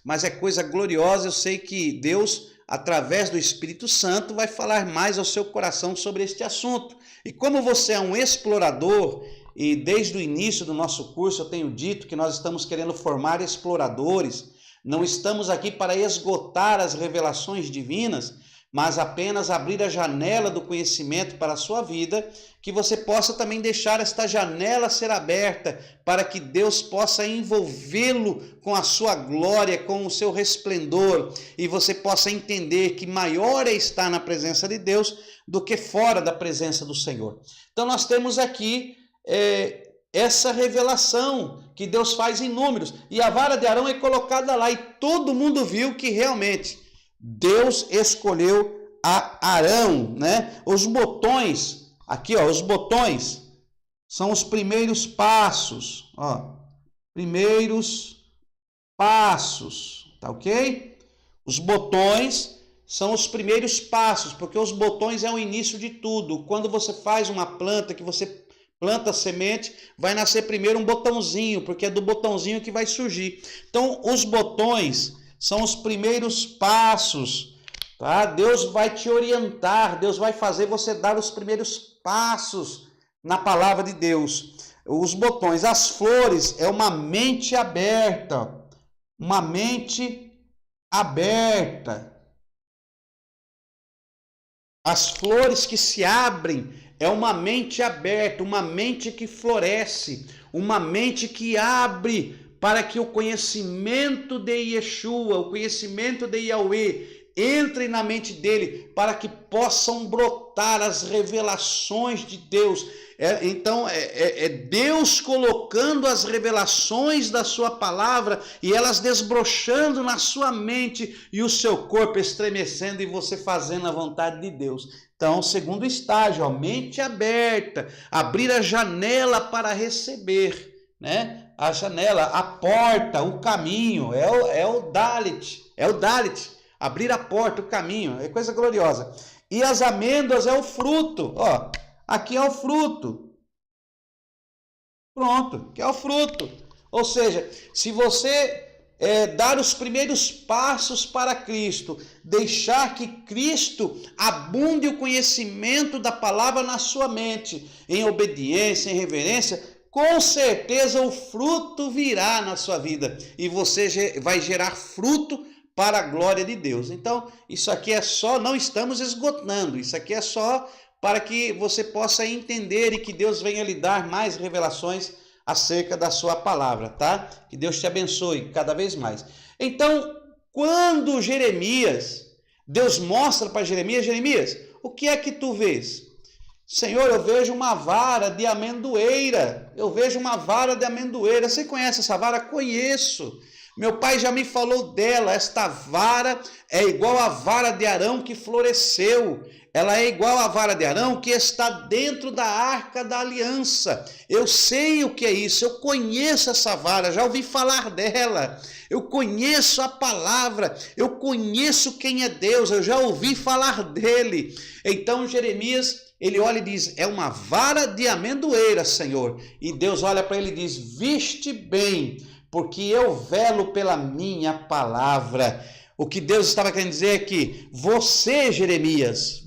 mas é coisa gloriosa. Eu sei que Deus, através do Espírito Santo, vai falar mais ao seu coração sobre este assunto. E como você é um explorador, e desde o início do nosso curso eu tenho dito que nós estamos querendo formar exploradores, não estamos aqui para esgotar as revelações divinas, mas apenas abrir a janela do conhecimento para a sua vida, que você possa também deixar esta janela ser aberta, para que Deus possa envolvê-lo com a sua glória, com o seu resplendor, e você possa entender que maior é estar na presença de Deus do que fora da presença do Senhor. Então nós temos aqui essa revelação que Deus faz em números, e a vara de Arão é colocada lá, e todo mundo viu que realmente Deus escolheu a Arão, né? Os botões, aqui ó, os botões são os primeiros passos, ó, primeiros passos, tá ok? Os botões são os primeiros passos, porque os botões é o início de tudo. Quando você faz uma planta, que você planta a semente, vai nascer primeiro um botãozinho, porque é do botãozinho que vai surgir. Então, os botões são os primeiros passos, tá? Deus vai te orientar, Deus vai fazer você dar os primeiros passos na palavra de Deus. Os botões, as flores, é uma mente aberta, uma mente aberta. As flores que se abrem é uma mente aberta, uma mente que floresce, uma mente que abre para que o conhecimento de Yeshua, o conhecimento de Yahweh, entre na mente dele, para que possam brotar as revelações de Deus. Então, é Deus colocando as revelações da sua palavra e elas desbrochando na sua mente e o seu corpo estremecendo e você fazendo a vontade de Deus. Então, segundo estágio, ó, mente aberta, abrir a janela para receber, né? A janela, a porta, o caminho, é o Dalit, abrir a porta, o caminho, é coisa gloriosa. E as amêndoas é o fruto, ó, aqui é o fruto. Pronto, que é o fruto. Ou seja, se você dar os primeiros passos para Cristo, deixar que Cristo abunde o conhecimento da palavra na sua mente, em obediência, em reverência, com certeza o fruto virá na sua vida e você vai gerar fruto para a glória de Deus. Então, isso aqui é só, não estamos esgotando, isso aqui é só para que você possa entender e que Deus venha lhe dar mais revelações acerca da sua palavra, tá? Que Deus te abençoe cada vez mais. Então, quando Deus mostra para Jeremias, o que é que tu vês? Senhor, eu vejo uma vara de amendoeira, Você conhece essa vara? Conheço. Meu pai já me falou dela. Esta vara é igual à vara de Arão que floresceu. Ela é igual à vara de Arão que está dentro da arca da aliança. Eu sei o que é isso, eu conheço essa vara, já ouvi falar dela. Eu conheço a palavra, eu conheço quem é Deus, eu já ouvi falar dele. Então Jeremias, ele olha e diz, é uma vara de amendoeira, Senhor. E Deus olha para ele e diz, viste bem, porque eu velo pela minha palavra. O que Deus estava querendo dizer é que você, Jeremias,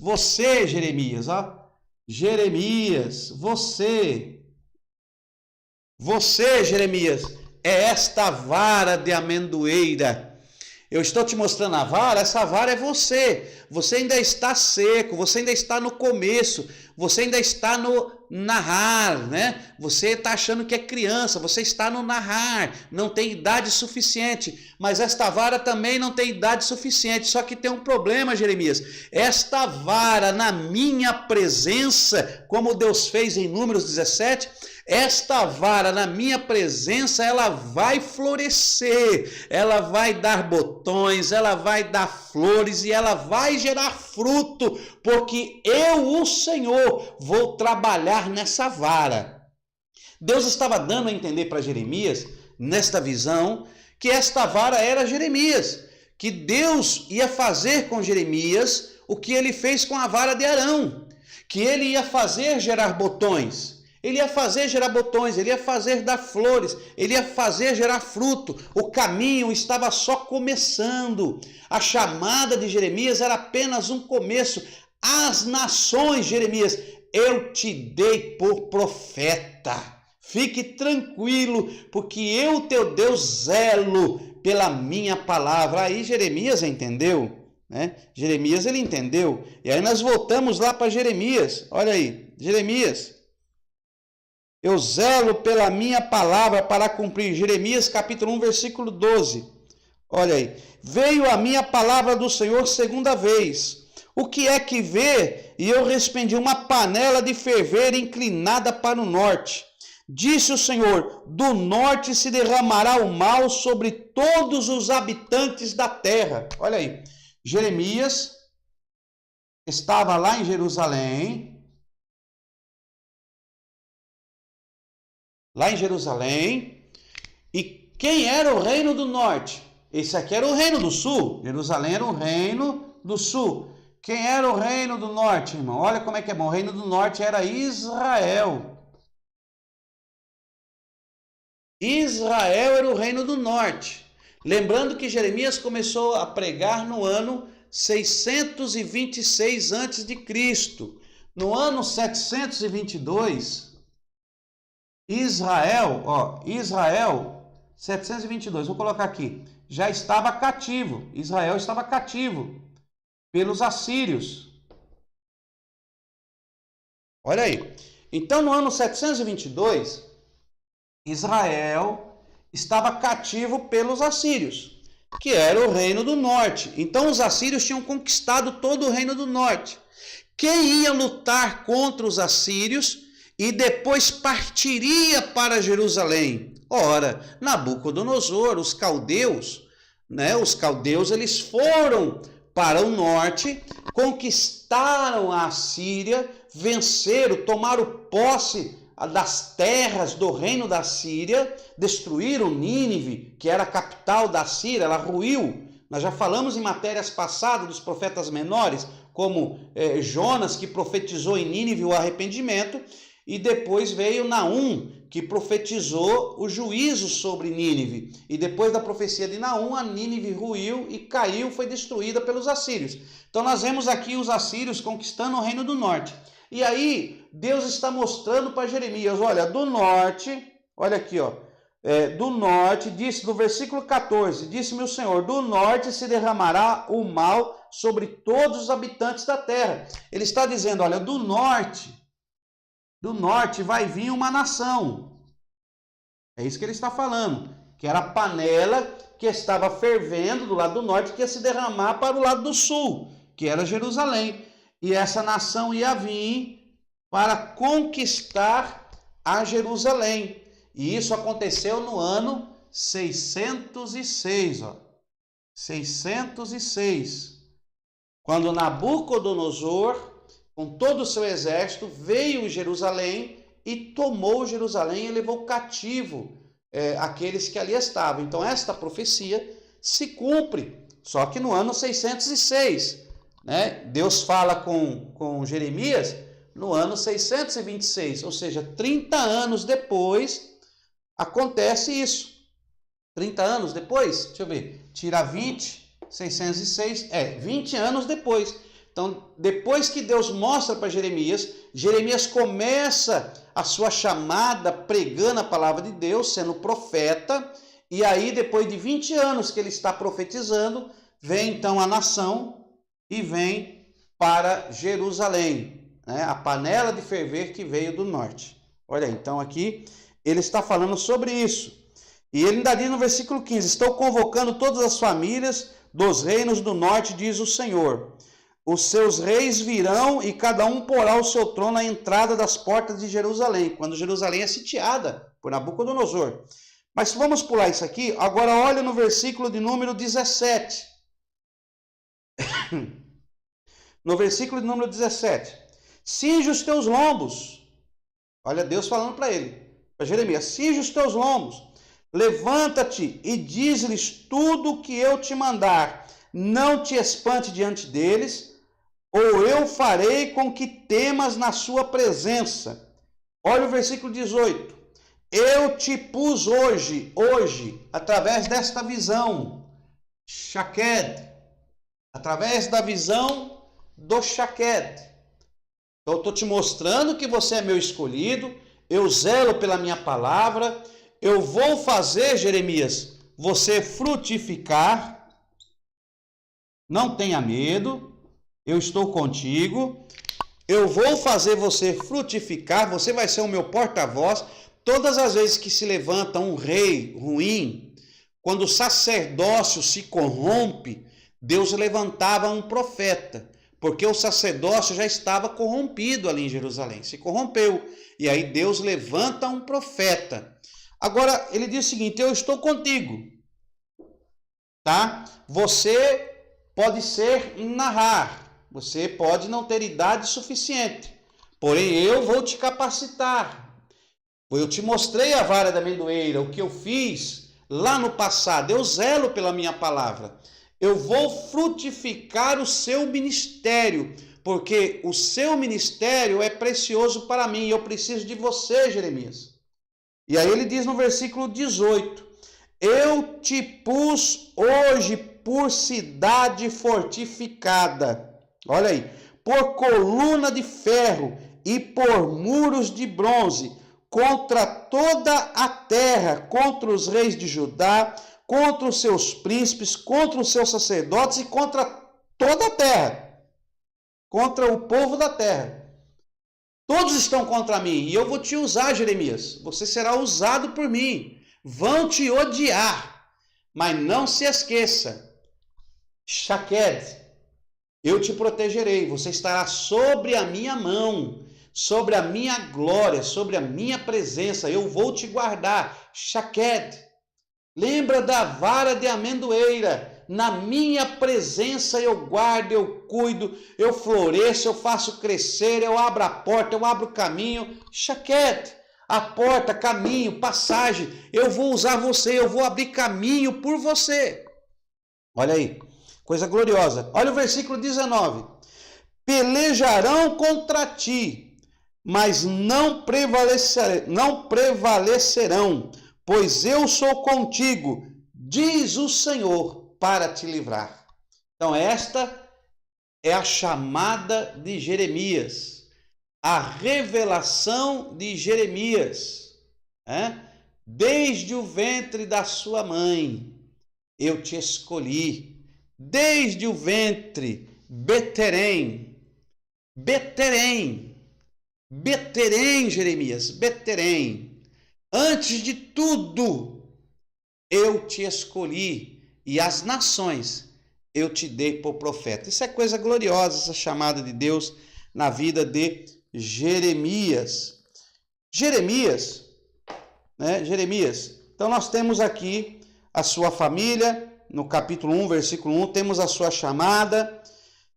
ó, Jeremias, você, Jeremias, é esta vara de amendoeira. Eu estou te mostrando a vara, essa vara é você. Você ainda está seco, você ainda está no começo, você ainda está no narrar, né? Você está achando que é criança, você está no narrar, não tem idade suficiente. Mas esta vara também não tem idade suficiente, só que tem um problema, Jeremias. Esta vara na minha presença, como Deus fez em Números 17, esta vara na minha presença, ela vai florescer, ela vai dar botões, ela vai dar flores e ela vai gerar fruto, porque eu, o Senhor, vou trabalhar nessa vara. Deus estava dando a entender para Jeremias, nesta visão, que esta vara era Jeremias, que Deus ia fazer com Jeremias o que ele fez com a vara de Arão, que ele ia fazer gerar botões. Ele ia fazer gerar botões, ele ia fazer dar flores, ele ia fazer gerar fruto. O caminho estava só começando. A chamada de Jeremias era apenas um começo. As nações, Jeremias, eu te dei por profeta. Fique tranquilo, porque eu, teu Deus, zelo pela minha palavra. Aí Jeremias entendeu, né? Jeremias, ele entendeu. E aí nós voltamos lá para Jeremias. Olha aí, Jeremias. Eu zelo pela minha palavra para cumprir. Jeremias capítulo 1, versículo 12. Olha aí. Veio a minha palavra do Senhor segunda vez. O que é que vê? E eu respondi, uma panela de ferver inclinada para o norte. Disse o Senhor, do norte se derramará o mal sobre todos os habitantes da terra. Olha aí. Jeremias estava lá em Jerusalém. Lá em Jerusalém, e quem era o reino do norte? Esse aqui era o reino do sul. Jerusalém era o reino do sul. Quem era o reino do norte, irmão? Olha como é que é bom. O reino do norte era Israel. Israel era o reino do norte. Lembrando que Jeremias começou a pregar no ano 626 a.C. No ano 722... Israel, 722, vou colocar aqui, já estava cativo. Israel estava cativo pelos assírios. Olha aí. Então, no ano 722, Israel estava cativo pelos assírios, que era o reino do norte. Então, os assírios tinham conquistado todo o reino do norte. Quem ia lutar contra os assírios e depois partiria para Jerusalém? Ora, Nabucodonosor, os caldeus, né? Os caldeus, eles foram para o norte, conquistaram a Síria, venceram, tomaram posse das terras do reino da Síria, destruíram Nínive, que era a capital da Síria, ela ruiu. Nós já falamos em matérias passadas dos profetas menores, como Jonas, que profetizou em Nínive o arrependimento, e depois veio Naum, que profetizou o juízo sobre Nínive. E depois da profecia de Naum, a Nínive ruiu e caiu, foi destruída pelos assírios. Então nós vemos aqui os assírios conquistando o reino do norte. E aí Deus está mostrando para Jeremias, olha, do norte, olha aqui, do norte, disse no versículo 14, disse-me o Senhor, do norte se derramará o mal sobre todos os habitantes da terra. Ele está dizendo, olha, do norte vai vir uma nação. É isso que ele está falando, que era a panela que estava fervendo do lado do norte, que ia se derramar para o lado do sul, que era Jerusalém. E essa nação ia vir para conquistar a Jerusalém. E isso aconteceu no ano 606, 606, quando Nabucodonosor, com todo o seu exército, veio em Jerusalém e tomou Jerusalém e levou cativo aqueles que ali estavam. Então esta profecia se cumpre, só que no ano 606. Né? Deus fala com Jeremias no ano 626, ou seja, 30 anos depois acontece isso. 30 anos depois, deixa eu ver, tira 20, 606, 20 anos depois. Então, depois que Deus mostra para Jeremias, Jeremias começa a sua chamada pregando a palavra de Deus, sendo profeta, e aí depois de 20 anos que ele está profetizando, vem então a nação e vem para Jerusalém, né? A panela de ferver que veio do norte. Olha aí, então aqui ele está falando sobre isso. E ele ainda diz no versículo 15, estou convocando todas as famílias dos reinos do norte, diz o Senhor. Os seus reis virão e cada um porá o seu trono à entrada das portas de Jerusalém, quando Jerusalém é sitiada por Nabucodonosor. Mas vamos pular isso aqui. Agora olha no versículo de número 17. No versículo de número 17. Cinge os teus lombos. Olha Deus falando para ele, para Jeremias. Cinge os teus lombos. Levanta-te e diz-lhes tudo o que eu te mandar. Não te espante diante deles, ou eu farei com que temas na sua presença. Olha o versículo 18. Eu te pus hoje, através desta visão, Shaked, através da visão do Shaked. Então eu estou te mostrando que você é meu escolhido, eu zelo pela minha palavra, eu vou fazer, Jeremias, você frutificar, não tenha medo, eu estou contigo, eu vou fazer você frutificar, você vai ser o meu porta-voz. Todas as vezes que se levanta um rei ruim, quando o sacerdócio se corrompe, Deus levantava um profeta, porque o sacerdócio já estava corrompido ali em Jerusalém, se corrompeu, e aí Deus levanta um profeta. Agora, ele diz o seguinte, eu estou contigo, tá? Você pode ser narrar, você pode não ter idade suficiente, porém eu vou te capacitar. Eu te mostrei a vara da amendoeira, o que eu fiz lá no passado, eu zelo pela minha palavra. Eu vou frutificar o seu ministério, porque o seu ministério é precioso para mim, eu preciso de você, Jeremias. E aí ele diz no versículo 18, eu te pus hoje por cidade fortificada, olha aí, por coluna de ferro e por muros de bronze, contra toda a terra, contra os reis de Judá, contra os seus príncipes, contra os seus sacerdotes e contra toda a terra, contra o povo da terra. Todos estão contra mim e eu vou te usar, Jeremias. Você será usado por mim. Vão te odiar, mas não se esqueça. Shaked, eu te protegerei. Você estará sobre a minha mão, sobre a minha glória, sobre a minha presença. Eu vou te guardar. Shaked. Lembra da vara de amendoeira. Na minha presença eu guardo, eu cuido, eu floresço, eu faço crescer, eu abro a porta, eu abro o caminho. Shaked, a porta, caminho, passagem. Eu vou usar você, eu vou abrir caminho por você. Olha aí, coisa gloriosa. Olha o versículo 19. Pelejarão contra ti, mas não prevalecerão, pois eu sou contigo, diz o Senhor, para te livrar. Então esta é a chamada de Jeremias, a revelação de Jeremias, desde o ventre da sua mãe eu te escolhi, desde o ventre, Beterém, Jeremias, Beterém, antes de tudo eu te escolhi, e as nações eu te dei por profeta. Isso é coisa gloriosa, essa chamada de Deus na vida de Jeremias. Jeremias. Então nós temos aqui a sua família, no capítulo 1, versículo 1, temos a sua chamada,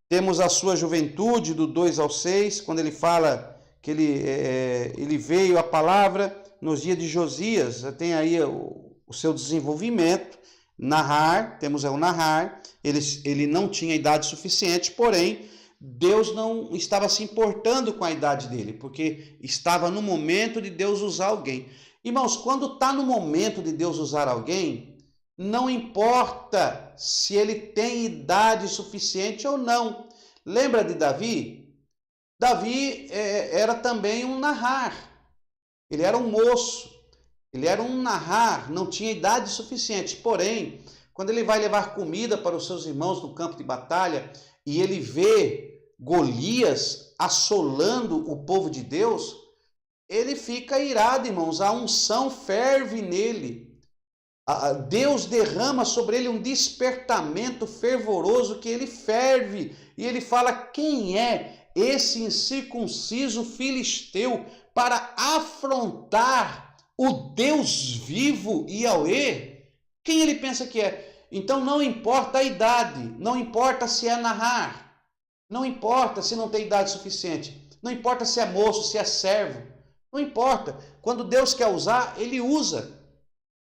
temos a sua juventude, do 2 ao 6, quando ele fala que ele veio a palavra nos dias de Josias, tem aí o seu desenvolvimento. Narrar, temos o narrar, ele não tinha idade suficiente, porém, Deus não estava se importando com a idade dele, porque estava no momento de Deus usar alguém. Irmãos, quando está no momento de Deus usar alguém, não importa se ele tem idade suficiente ou não. Lembra de Davi? Davi era também um narrar. Ele era um moço. Ele era um narrar, não tinha idade suficiente. Porém, quando ele vai levar comida para os seus irmãos no campo de batalha e ele vê Golias assolando o povo de Deus, ele fica irado, irmãos. A unção ferve nele. Deus derrama sobre ele um despertamento fervoroso que ele ferve. E ele fala: quem é esse incircunciso filisteu para afrontar o Deus vivo, Yahweh? Quem ele pensa que é? Então não importa a idade, não importa se é narrar, não importa se não tem idade suficiente, não importa se é moço, se é servo, não importa. Quando Deus quer usar, ele usa.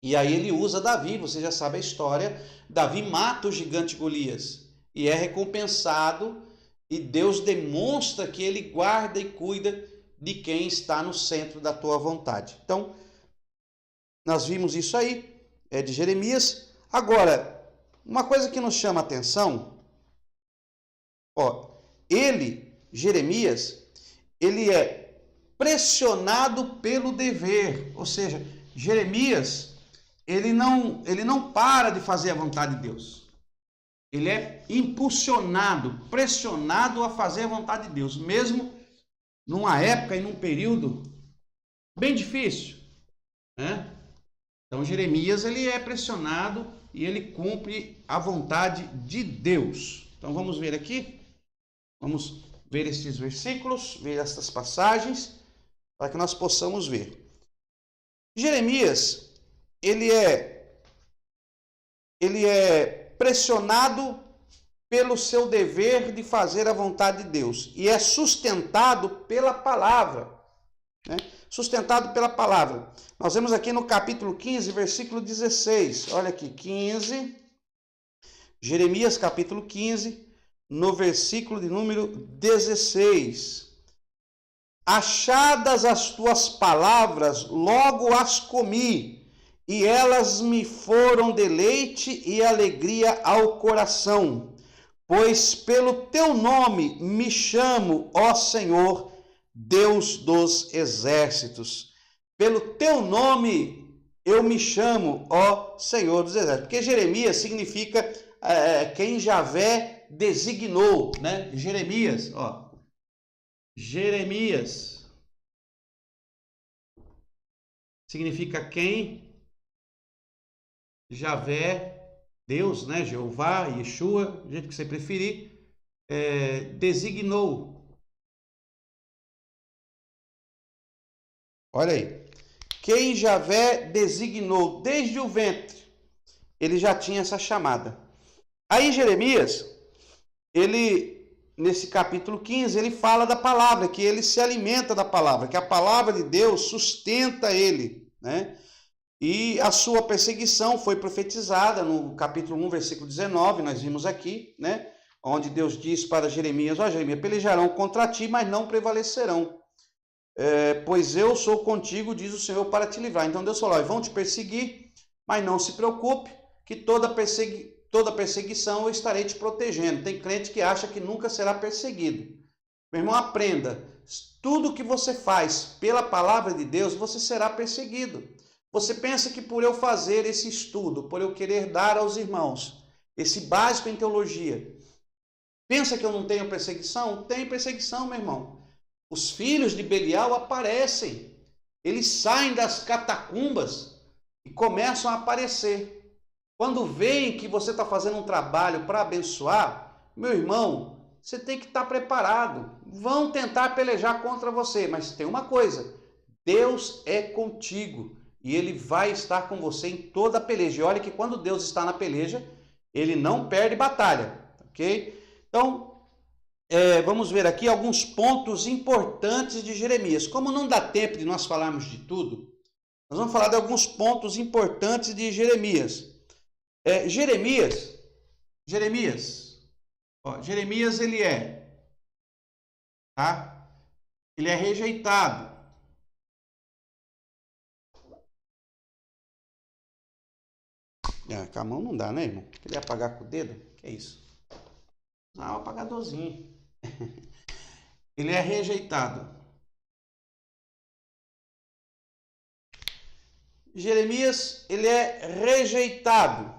E aí ele usa Davi, você já sabe a história. Davi mata o gigante Golias e é recompensado, e Deus demonstra que ele guarda e cuida de quem está no centro da tua vontade. Então, nós vimos isso aí, é de Jeremias. Agora, uma coisa que nos chama a atenção, Jeremias, ele é pressionado pelo dever, ou seja, Jeremias, ele não para de fazer a vontade de Deus. Ele é impulsionado, pressionado a fazer a vontade de Deus, mesmo numa época e num período bem difícil, né? Então Jeremias, ele é pressionado e ele cumpre a vontade de Deus. Então vamos ver aqui, vamos ver esses versículos, ver estas passagens, para que nós possamos ver. Jeremias, ele é pressionado pelo seu dever de fazer a vontade de Deus e é sustentado pela palavra, né? Sustentado pela palavra. Nós vemos aqui no capítulo 15, versículo 16. Olha aqui, 15, Jeremias capítulo 15, no versículo de número 16. Achadas as tuas palavras, logo as comi, e elas me foram deleite e alegria ao coração. Pois pelo teu nome me chamo, ó Senhor, Deus dos exércitos. Pelo teu nome eu me chamo, ó Senhor dos exércitos. Porque Jeremias significa quem Javé designou, né? Jeremias significa quem Javé, Deus, né? Jeová, Yeshua, do jeito que você preferir, designou. Olha aí. Quem Javé designou desde o ventre, ele já tinha essa chamada. Aí Jeremias, nesse capítulo 15, ele fala da palavra, que ele se alimenta da palavra, que a palavra de Deus sustenta ele, né? E a sua perseguição foi profetizada no capítulo 1, versículo 19, nós vimos aqui, né? Onde Deus diz para Jeremias: ó Jeremias, pelejarão contra ti, mas não prevalecerão. Pois eu sou contigo, diz o Senhor, para te livrar. Então Deus falou: vão te perseguir, mas não se preocupe, que toda perseguição eu estarei te protegendo. Tem crente que acha que nunca será perseguido. Meu irmão, aprenda, tudo que você faz pela palavra de Deus, você será perseguido. Você pensa que por eu fazer esse estudo, por eu querer dar aos irmãos esse básico em teologia, pensa que eu não tenho perseguição? Tem perseguição, meu irmão. Os filhos de Belial aparecem, eles saem das catacumbas e começam a aparecer. Quando veem que você está fazendo um trabalho para abençoar, meu irmão, você tem que estar preparado. Vão tentar pelejar contra você, mas tem uma coisa: Deus é contigo e Ele vai estar com você em toda a peleja. E olha que quando Deus está na peleja, Ele não perde batalha, ok? Então, vamos ver aqui alguns pontos importantes de Jeremias. Como não dá tempo de nós falarmos de tudo, nós vamos falar de alguns pontos importantes de Jeremias. Jeremias, ele ele é rejeitado. Com a mão não dá, né, irmão? Queria apagar com o dedo? Que é isso? Não, apagadorzinho. Ele é rejeitado. Jeremias, ele é rejeitado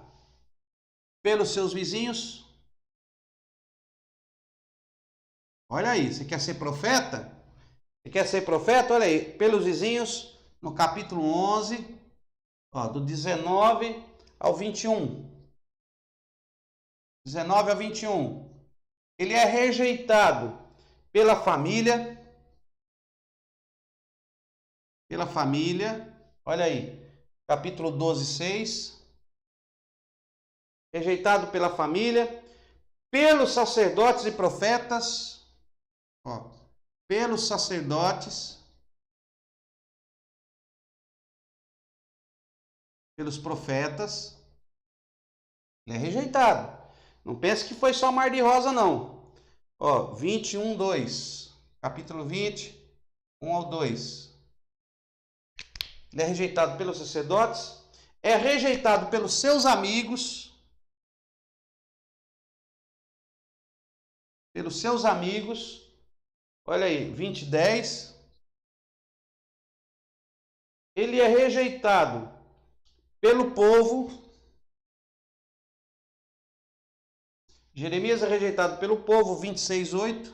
pelos seus vizinhos. Olha aí, você quer ser profeta? Você quer ser profeta? Olha aí, pelos vizinhos, no capítulo 11, ó, do 19 ao 21. 19 a 21. Ele é rejeitado pela família. Pela família. Olha aí, capítulo 12, 6. Rejeitado pela família, pelos sacerdotes e profetas. Ó, pelos sacerdotes, pelos profetas. Ele é rejeitado. Não pense que foi só mar de rosa, não. Ó, 21, 2. Capítulo 20, 1 ao 2. Ele é rejeitado pelos sacerdotes. É rejeitado pelos seus amigos. Pelos seus amigos. Olha aí, 20, 10. Ele é rejeitado pelo povo. Jeremias é rejeitado pelo povo, 26, 8.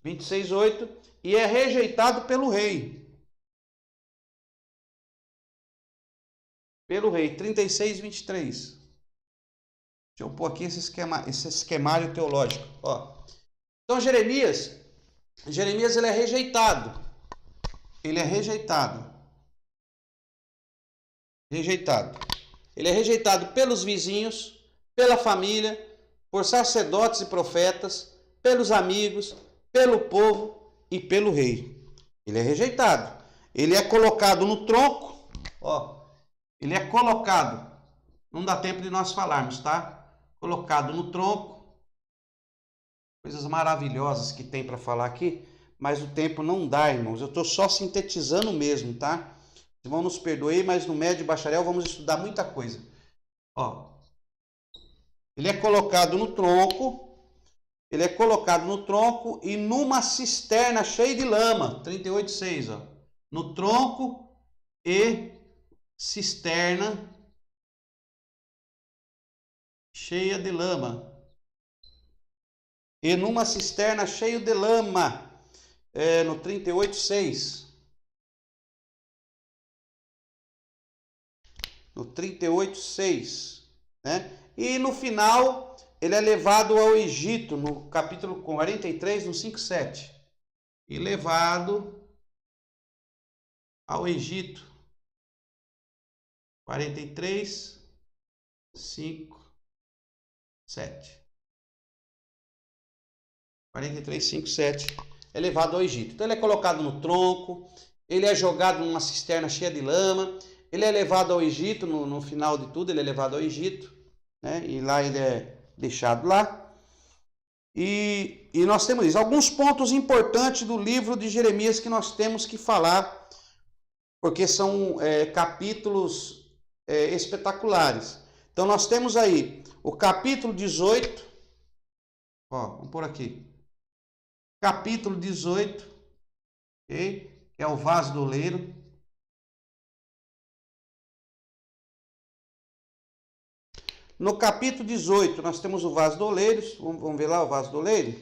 26, 8. E é rejeitado pelo rei. Pelo rei, 36, 23. Deixa eu pôr aqui esse esquemário teológico. Ó. Então Jeremias ele é rejeitado. Ele é rejeitado. Rejeitado. Ele é rejeitado pelos vizinhos, pela família, por sacerdotes e profetas, pelos amigos, pelo povo e pelo rei. Ele é rejeitado. Ele é colocado no tronco. Ó, ele é colocado. Não dá tempo de nós falarmos, tá? Colocado no tronco. Coisas maravilhosas que tem para falar aqui, mas o tempo não dá, irmãos. Eu estou só sintetizando mesmo, tá? Vocês vão nos perdoar, mas no médio e bacharel vamos estudar muita coisa. Ó, ele é colocado no tronco. Ele é colocado no tronco e numa cisterna cheia de lama. 38,6, ó. No tronco e cisterna cheia de lama. E numa cisterna cheia de lama. No 38,6. No 38,6. Né? E no final, ele é levado ao Egito, no capítulo 43, no 5,7. E levado ao Egito. 43, 5, 7. 43, 5, 7. É levado ao Egito. Então ele é colocado no tronco, ele é jogado numa cisterna cheia de lama, ele é levado ao Egito, no final de tudo ele é levado ao Egito, né? E lá ele é deixado lá. E nós temos isso. Alguns pontos importantes do livro de Jeremias que nós temos que falar, porque são capítulos espetaculares. Então nós temos aí o capítulo 18, ó, vamos por aqui. Capítulo 18, okay? Que é o vaso do oleiro. No capítulo 18, nós temos o vaso do oleiro. Vamos ver lá o vaso do oleiro?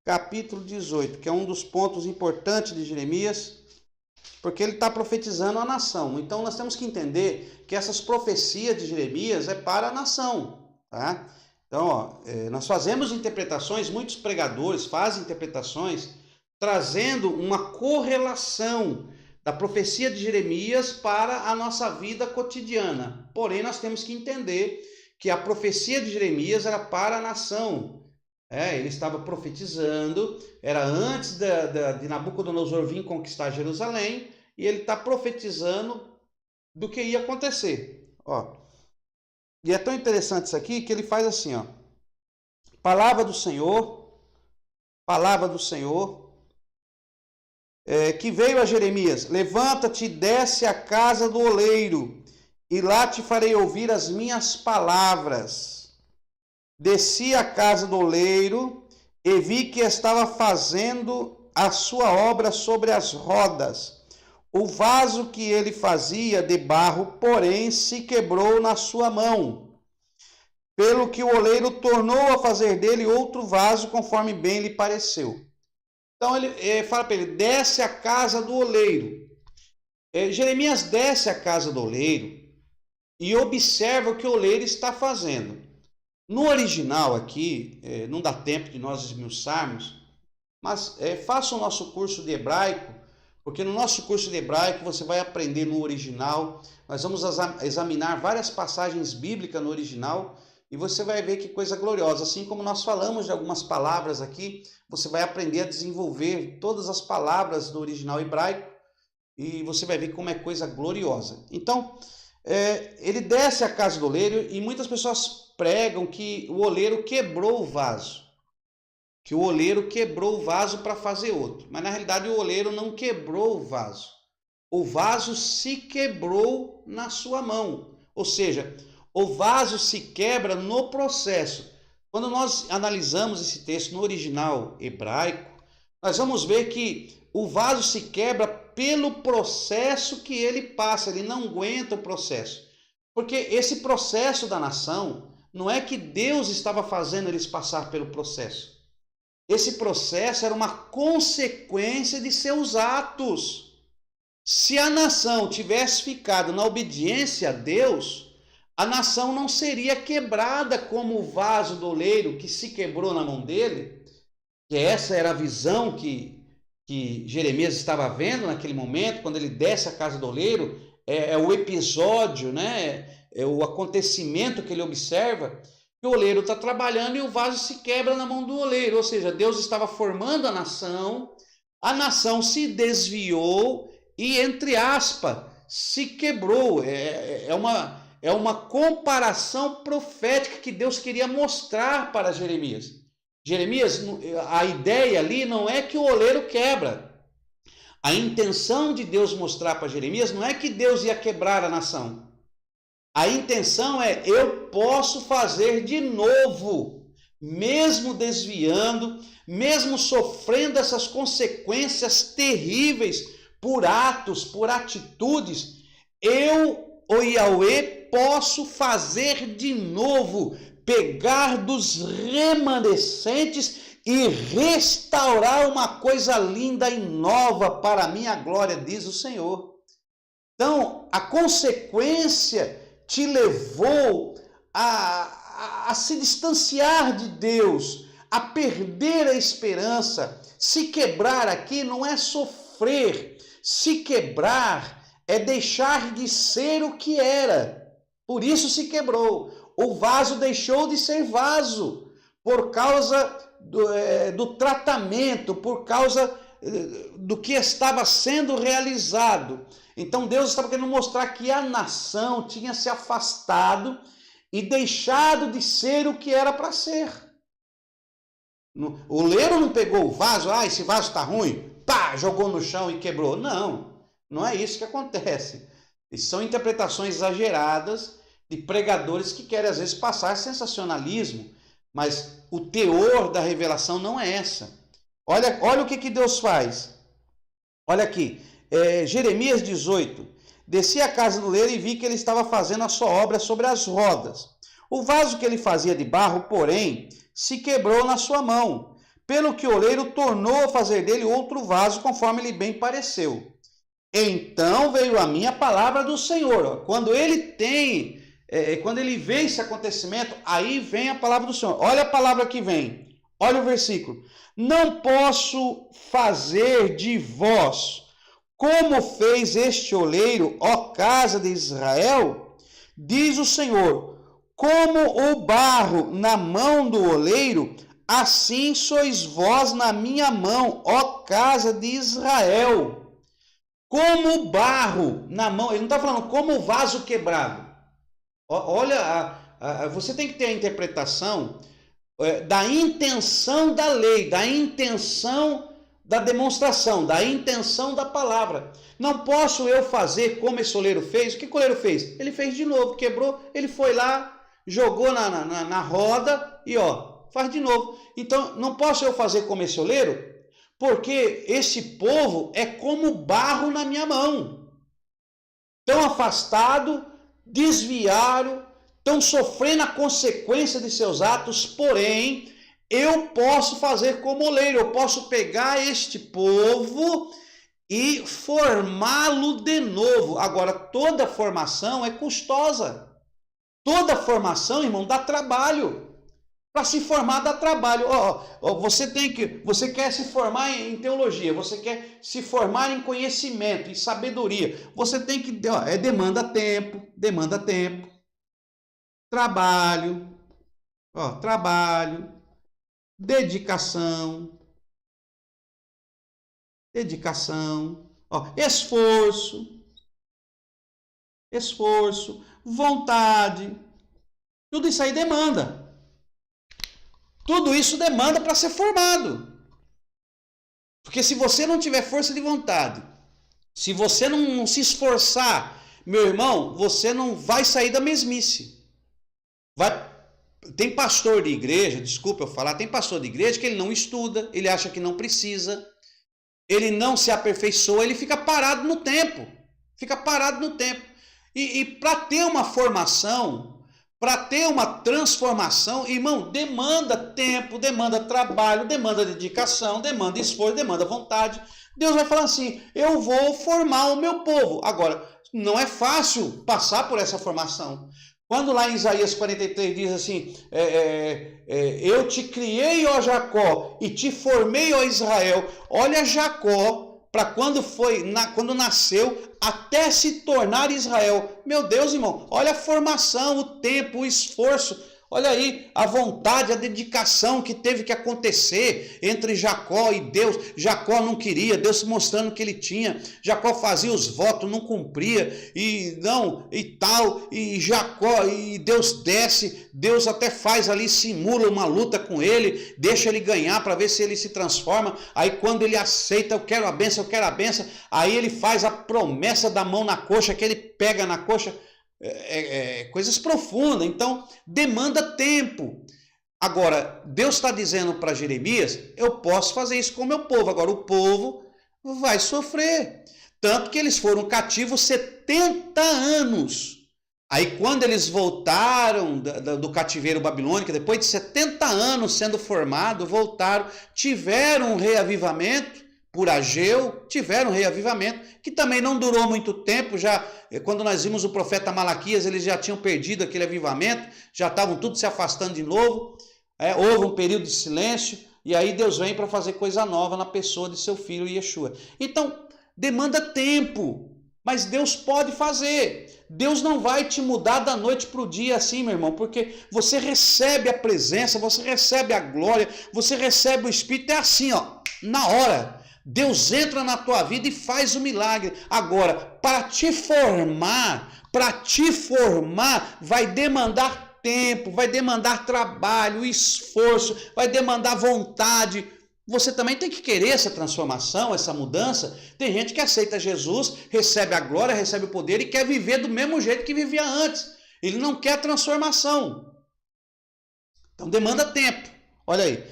Capítulo 18, que é um dos pontos importantes de Jeremias, porque ele está profetizando a nação. Então nós temos que entender que essas profecias de Jeremias é para a nação, tá? Então, ó, nós fazemos interpretações, muitos pregadores fazem interpretações trazendo uma correlação da profecia de Jeremias para a nossa vida cotidiana. Porém, nós temos que entender que a profecia de Jeremias era para a nação. Ele estava profetizando, era antes de Nabucodonosor vir conquistar Jerusalém, e ele está profetizando do que ia acontecer. Ó. E é tão interessante isso aqui que ele faz assim, ó. Palavra do Senhor, que veio a Jeremias: levanta-te e desce à casa do oleiro, e lá te farei ouvir as minhas palavras. Desci à casa do oleiro e vi que estava fazendo a sua obra sobre as rodas. O vaso que ele fazia de barro, porém, se quebrou na sua mão, pelo que o oleiro tornou a fazer dele outro vaso, conforme bem lhe pareceu. Então ele fala para ele: desce à casa do oleiro. Jeremias desce à casa do oleiro e observa o que o oleiro está fazendo. No original aqui, não dá tempo de nós esmiuçarmos, mas faça o nosso curso de hebraico, porque no nosso curso de hebraico você vai aprender no original. Nós vamos examinar várias passagens bíblicas no original e você vai ver que coisa gloriosa. Assim como nós falamos de algumas palavras aqui, você vai aprender a desenvolver todas as palavras do original hebraico e você vai ver como é coisa gloriosa. Então, ele desce à casa do oleiro e muitas pessoas pregam que o oleiro quebrou o vaso. Que o oleiro quebrou o vaso para fazer outro. Mas na realidade o oleiro não quebrou o vaso. O vaso se quebrou na sua mão. Ou seja, o vaso se quebra no processo. Quando nós analisamos esse texto no original hebraico, nós vamos ver que o vaso se quebra pelo processo que ele passa. Ele não aguenta o processo. Porque esse processo da nação, não é que Deus estava fazendo eles passar pelo processo. Esse processo era uma consequência de seus atos. Se a nação tivesse ficado na obediência a Deus, a nação não seria quebrada como o vaso do oleiro que se quebrou na mão dele, que essa era a visão que Jeremias estava vendo naquele momento, quando ele desce à casa do oleiro, é o episódio, né? É o acontecimento que ele observa. O oleiro está trabalhando e o vaso se quebra na mão do oleiro, ou seja, Deus estava formando a nação se desviou e, entre aspas, se quebrou. É uma comparação profética que Deus queria mostrar para Jeremias. Jeremias, a ideia ali não é que o oleiro quebra. A intenção de Deus mostrar para Jeremias não é que Deus ia quebrar a nação. A intenção é: eu posso fazer de novo, mesmo desviando, mesmo sofrendo essas consequências terríveis por atos, por atitudes, eu, o Yahweh, posso fazer de novo, pegar dos remanescentes e restaurar uma coisa linda e nova para a minha glória, diz o Senhor. Então, a consequência te levou a se distanciar de Deus, a perder a esperança. Se quebrar aqui não é sofrer, se quebrar é deixar de ser o que era. Por isso se quebrou. O vaso deixou de ser vaso, por causa do tratamento, por causa do que estava sendo realizado. Então Deus estava querendo mostrar que a nação tinha se afastado e deixado de ser o que era para ser. O oleiro não pegou o vaso, esse vaso está ruim, pá, jogou no chão e quebrou. Não é isso que acontece. Isso são interpretações exageradas de pregadores que querem às vezes passar sensacionalismo, mas o teor da revelação não é essa. Olha o que Deus faz. Olha aqui. Jeremias 18, desci à casa do oleiro e vi que ele estava fazendo a sua obra sobre as rodas. O vaso que ele fazia de barro, porém, se quebrou na sua mão, pelo que o oleiro tornou a fazer dele outro vaso, conforme lhe bem pareceu. Então veio a minha palavra do Senhor. Quando ele vê esse acontecimento, aí vem a palavra do Senhor. Olha a palavra que vem, olha o versículo. Não posso fazer de vós como fez este oleiro, ó casa de Israel, diz o Senhor: como o barro na mão do oleiro, assim sois vós na minha mão, ó casa de Israel. Como o barro na mão, ele não está falando como o vaso quebrado. Olha, você tem que ter a interpretação da intenção da lei, da intenção da demonstração, da intenção da palavra. Não posso eu fazer como esse oleiro fez. O que o oleiro fez? Ele fez de novo, quebrou, ele foi lá, jogou na roda e faz de novo. Então, não posso eu fazer como esse oleiro, porque esse povo é como barro na minha mão. Tão afastado, desviaram, estão sofrendo a consequência de seus atos, porém, eu posso fazer como oleiro, eu posso pegar este povo e formá-lo de novo. Agora, toda formação é custosa. Toda formação, irmão, dá trabalho. Para se formar dá trabalho. Você quer se formar em teologia, você quer se formar em conhecimento, em sabedoria. Você tem que, demanda tempo, trabalho, dedicação, esforço, vontade. Tudo isso aí demanda. Tudo isso demanda para ser formado. Porque se você não tiver força de vontade, se você não se esforçar, meu irmão, você não vai sair da mesmice. Tem pastor de igreja, desculpa eu falar, tem pastor de igreja que ele não estuda, ele acha que não precisa, ele não se aperfeiçoa, ele fica parado no tempo. E para ter uma formação, para ter uma transformação, irmão, demanda tempo, demanda trabalho, demanda dedicação, demanda esforço, demanda vontade. Deus vai falar assim, eu vou formar o meu povo. Agora, não é fácil passar por essa formação. Quando lá em Isaías 43 diz assim, eu te criei, ó Jacó, e te formei, ó Israel. Olha Jacó, para quando nasceu, até se tornar Israel. Meu Deus, irmão, olha a formação, o tempo, o esforço. Olha aí a vontade, a dedicação que teve que acontecer entre Jacó e Deus. Jacó não queria, Deus mostrando que ele tinha. Jacó fazia os votos, não cumpria, e Jacó, e Deus desce, Deus até faz ali, simula uma luta com ele, deixa ele ganhar para ver se ele se transforma. Aí quando ele aceita, eu quero a bênção, aí ele faz a promessa da mão na coxa, que ele pega na coxa. Coisas profundas, então demanda tempo. Agora, Deus está dizendo para Jeremias, eu posso fazer isso com o meu povo, agora o povo vai sofrer, tanto que eles foram cativos 70 anos, aí quando eles voltaram do cativeiro babilônico, depois de 70 anos sendo formados, voltaram, tiveram um reavivamento, por Ageu, tiveram um reavivamento, que também não durou muito tempo, já quando nós vimos o profeta Malaquias, eles já tinham perdido aquele avivamento, já estavam tudo se afastando de novo, houve um período de silêncio, e aí Deus vem para fazer coisa nova na pessoa de seu filho Yeshua. Então, demanda tempo, mas Deus pode fazer. Deus não vai te mudar da noite para o dia assim, meu irmão, porque você recebe a presença, você recebe a glória, você recebe o Espírito, é assim, na hora. Deus entra na tua vida e faz o milagre. Agora, para te formar, vai demandar tempo, vai demandar trabalho, esforço, vai demandar vontade. Você também tem que querer essa transformação, essa mudança. Tem gente que aceita Jesus, recebe a glória, recebe o poder e quer viver do mesmo jeito que vivia antes. Ele não quer transformação. Então demanda tempo. Olha aí.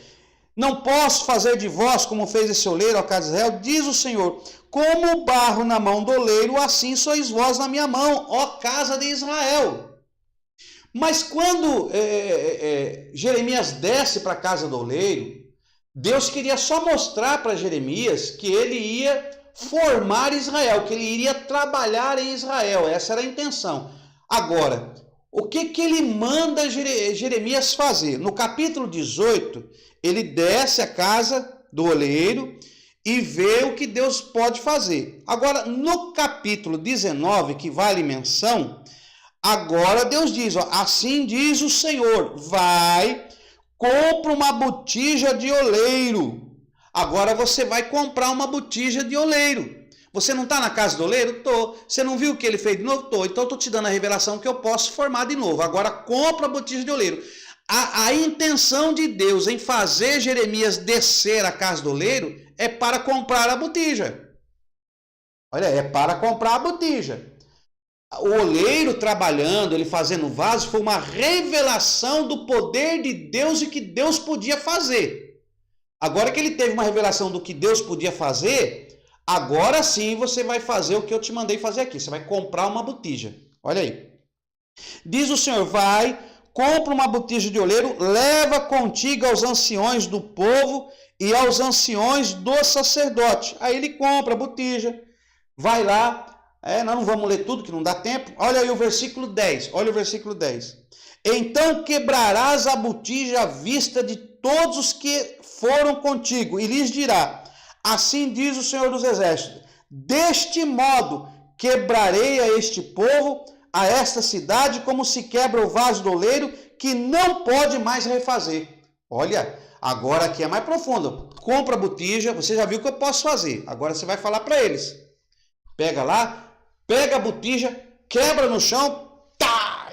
Não posso fazer de vós como fez esse oleiro ao casa de Israel, diz o Senhor, como o barro na mão do oleiro, assim sois vós na minha mão, ó casa de Israel. Mas quando Jeremias desce para a casa do oleiro, Deus queria só mostrar para Jeremias que ele ia formar Israel, que ele iria trabalhar em Israel, essa era a intenção. Agora, o que ele manda Jeremias fazer? No capítulo 18, ele desce à casa do oleiro e vê o que Deus pode fazer. Agora, no capítulo 19, que vale menção, agora Deus diz, assim diz o Senhor, vai, compra uma botija de oleiro. Agora você vai comprar uma botija de oleiro. Você não está na casa do oleiro? Estou. Você não viu o que ele fez de novo? Estou. Então estou te dando a revelação que eu posso formar de novo. Agora compra a botija de oleiro. A intenção de Deus em fazer Jeremias descer a casa do oleiro é para comprar a botija. Olha, é para comprar a botija. O oleiro trabalhando, ele fazendo vaso, foi uma revelação do poder de Deus e que Deus podia fazer. Agora que ele teve uma revelação do que Deus podia fazer, agora sim você vai fazer o que eu te mandei fazer aqui. Você vai comprar uma botija. Olha aí. Diz o Senhor, vai, compra uma botija de oleiro, leva contigo aos anciões do povo e aos anciões do sacerdote. Aí ele compra a botija, vai lá. Nós não vamos ler tudo, que não dá tempo. Olha aí o versículo 10. Olha o versículo 10. Então quebrarás a botija à vista de todos os que foram contigo, e lhes dirá, assim diz o Senhor dos Exércitos, deste modo quebrarei a este povo, a esta cidade, como se quebra o vaso do oleiro, que não pode mais refazer. Olha, agora aqui é mais profundo. Compra a botija, você já viu o que eu posso fazer. Agora você vai falar para eles. Pega lá, pega a botija, quebra no chão,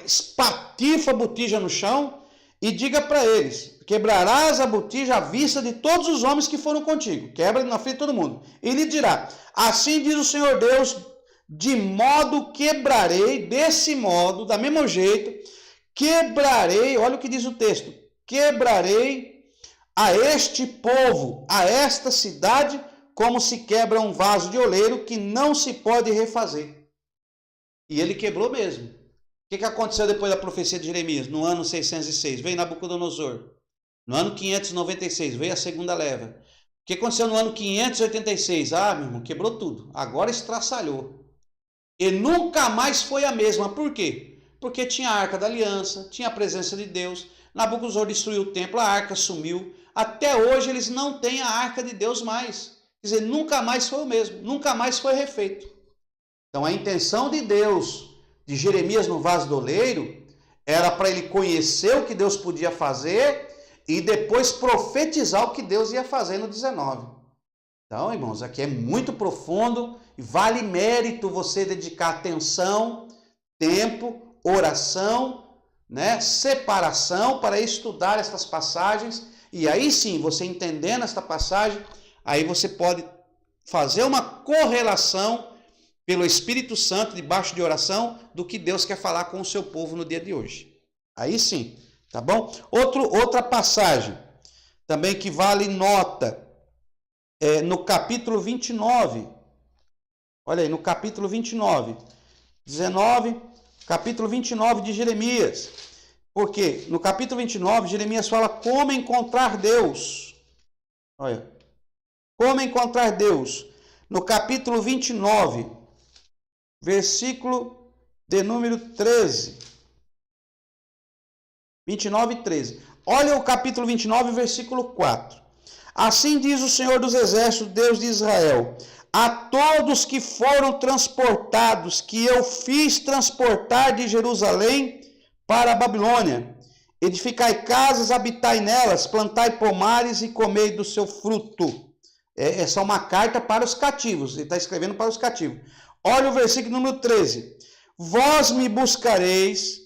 espatifa a botija no chão e diga para eles, quebrarás a botija à vista de todos os homens que foram contigo. Quebra na frente de todo mundo. E lhe dirá, assim diz o Senhor Deus, de modo quebrarei, desse modo, da mesmo jeito, quebrarei, olha o que diz o texto, quebrarei a este povo, a esta cidade, como se quebra um vaso de oleiro que não se pode refazer. E ele quebrou mesmo. O que aconteceu depois da profecia de Jeremias? No ano 606, veio Nabucodonosor. No ano 596, veio a segunda leva. O que aconteceu no ano 586? Ah, meu irmão, quebrou tudo. Agora estraçalhou. E nunca mais foi a mesma. Por quê? Porque tinha a Arca da Aliança, tinha a presença de Deus. Nabucodonosor destruiu o templo, a arca sumiu. Até hoje eles não têm a Arca de Deus mais. Quer dizer, nunca mais foi o mesmo, nunca mais foi refeito. Então a intenção de Deus, de Jeremias no vaso do oleiro, era para ele conhecer o que Deus podia fazer e depois profetizar o que Deus ia fazer no 19. Então, irmãos, aqui é muito profundo e vale mérito você dedicar atenção, tempo, oração, separação para estudar estas passagens. E aí sim, você entendendo esta passagem, aí você pode fazer uma correlação pelo Espírito Santo, debaixo de oração, do que Deus quer falar com o seu povo no dia de hoje. Aí sim, tá bom? Outra passagem, também que vale nota, no capítulo 29. Olha aí, no capítulo 29, 19, capítulo 29 de Jeremias. Porque no capítulo 29, Jeremias fala como encontrar Deus. Olha, como encontrar Deus. No capítulo 29, versículo de número 13. 29 e 13. Olha o capítulo 29, versículo 4. Assim diz o Senhor dos Exércitos, Deus de Israel, a todos que foram transportados, que eu fiz transportar de Jerusalém para a Babilônia. Edificai casas, habitai nelas, plantai pomares e comei do seu fruto. Essa é uma carta para os cativos. Ele está escrevendo para os cativos. Olha o versículo número 13. Vós me buscareis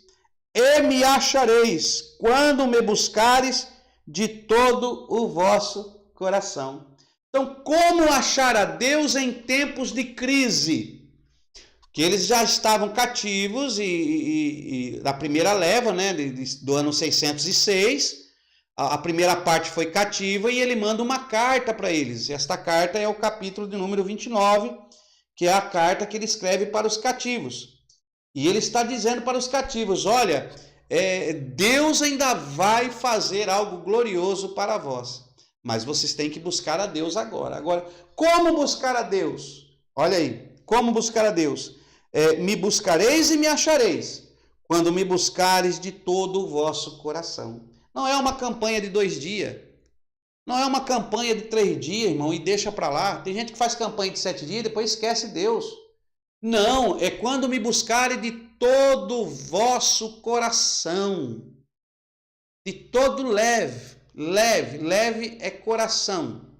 e me achareis, quando me buscares de todo o vosso coração. Então, como achar a Deus em tempos de crise? Que eles já estavam cativos e da primeira leva, do ano 606, a primeira parte foi cativa e ele manda uma carta para eles. Esta carta é o capítulo de número 29, que é a carta que ele escreve para os cativos. E ele está dizendo para os cativos, olha, Deus ainda vai fazer algo glorioso para vós, mas vocês têm que buscar a Deus agora. Agora, como buscar a Deus? Olha aí, como buscar a Deus? Me buscareis e me achareis, quando me buscares de todo o vosso coração. Não é uma campanha de 2 dias, não é uma campanha de 3 dias, irmão, e deixa para lá. Tem gente que faz campanha de 7 dias e depois esquece Deus. Não, é quando me buscarem de todo o vosso coração, de todo leve é coração.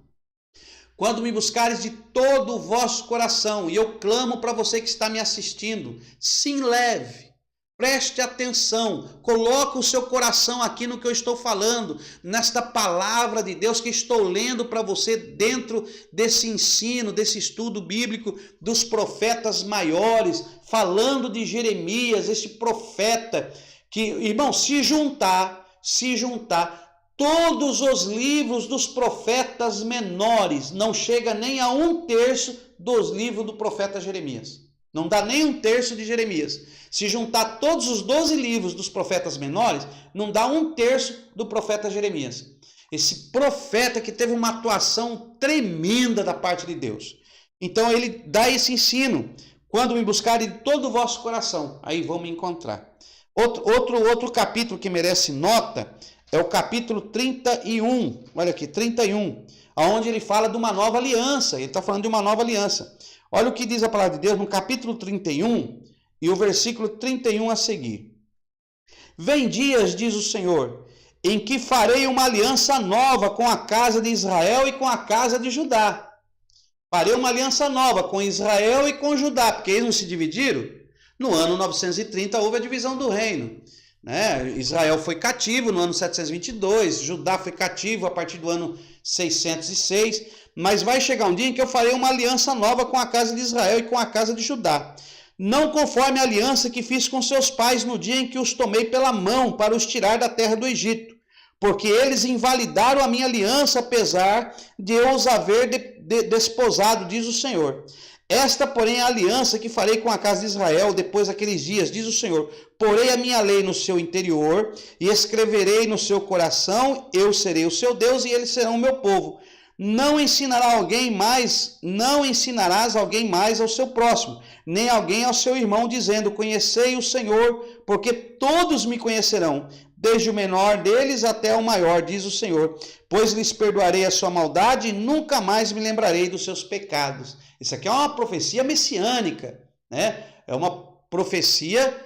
Quando me buscares de todo o vosso coração, e eu clamo para você que está me assistindo, sim, leve, Preste atenção, coloque o seu coração aqui no que eu estou falando, nesta palavra de Deus que estou lendo para você dentro desse ensino, desse estudo bíblico dos profetas maiores, falando de Jeremias, esse profeta que, irmão, se juntar todos os livros dos profetas menores, não chega nem a 1/3 dos livros do profeta Jeremias. Não dá nem 1/3 de Jeremias. Se juntar todos os 12 livros dos profetas menores, não dá 1/3 do profeta Jeremias. Esse profeta que teve uma atuação tremenda da parte de Deus. Então ele dá esse ensino. Quando me buscarem de todo o vosso coração, aí vão me encontrar. Outro capítulo que merece nota é o capítulo 31. Olha aqui, 31. Onde ele fala de uma nova aliança. Ele está falando de uma nova aliança. Olha o que diz a palavra de Deus no capítulo 31 e o versículo 31 a seguir. Vem dias, diz o Senhor, em que farei uma aliança nova com a casa de Israel e com a casa de Judá. Farei uma aliança nova com Israel e com Judá, porque eles não se dividiram. No ano 930 houve a divisão do reino. Israel foi cativo no ano 722, Judá foi cativo a partir do ano 606, mas vai chegar um dia em que eu farei uma aliança nova com a casa de Israel e com a casa de Judá. Não conforme a aliança que fiz com seus pais no dia em que os tomei pela mão para os tirar da terra do Egito, porque eles invalidaram a minha aliança, apesar de eu os haver desposado, diz o Senhor. Esta, porém, é a aliança que farei com a casa de Israel depois daqueles dias, diz o Senhor. Porei a minha lei no seu interior e escreverei no seu coração, eu serei o seu Deus e eles serão o meu povo. Não ensinarás alguém mais ao seu próximo, nem alguém ao seu irmão, dizendo, conhecei o Senhor, porque todos me conhecerão, desde o menor deles até o maior, diz o Senhor. Pois lhes perdoarei a sua maldade e nunca mais me lembrarei dos seus pecados. Isso aqui é uma profecia messiânica, né? É uma profecia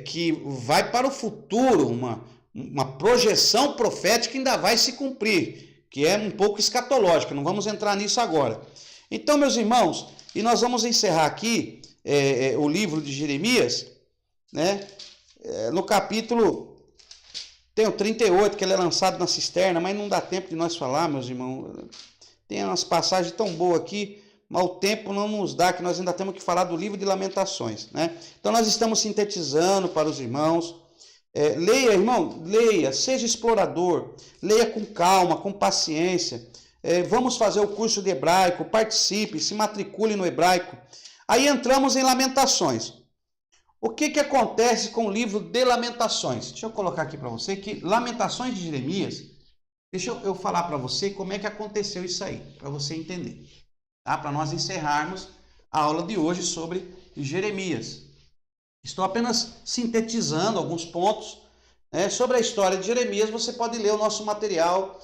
que vai para o futuro, uma projeção profética que ainda vai se cumprir, que é um pouco escatológica, não vamos entrar nisso agora. Então, meus irmãos, e nós vamos encerrar aqui o livro de Jeremias, né? No capítulo, tem o 38, que ele é lançado na cisterna, mas não dá tempo de nós falar, meus irmãos. Tem umas passagens tão boas aqui, mas o tempo não nos dá, que nós ainda temos que falar do livro de Lamentações, né? Então, nós estamos sintetizando para os irmãos. Leia, irmão, leia, seja explorador, leia com calma, com paciência. Vamos fazer o curso de hebraico, participe, se matricule no hebraico. Aí entramos em Lamentações. O que acontece com o livro de Lamentações? Deixa eu colocar aqui para você que Lamentações de Jeremias, deixa eu falar para você como é que aconteceu isso aí, para você entender, tá? Para nós encerrarmos a aula de hoje sobre Jeremias. Estou apenas sintetizando alguns pontos, né? Sobre a história de Jeremias. Você pode ler o nosso material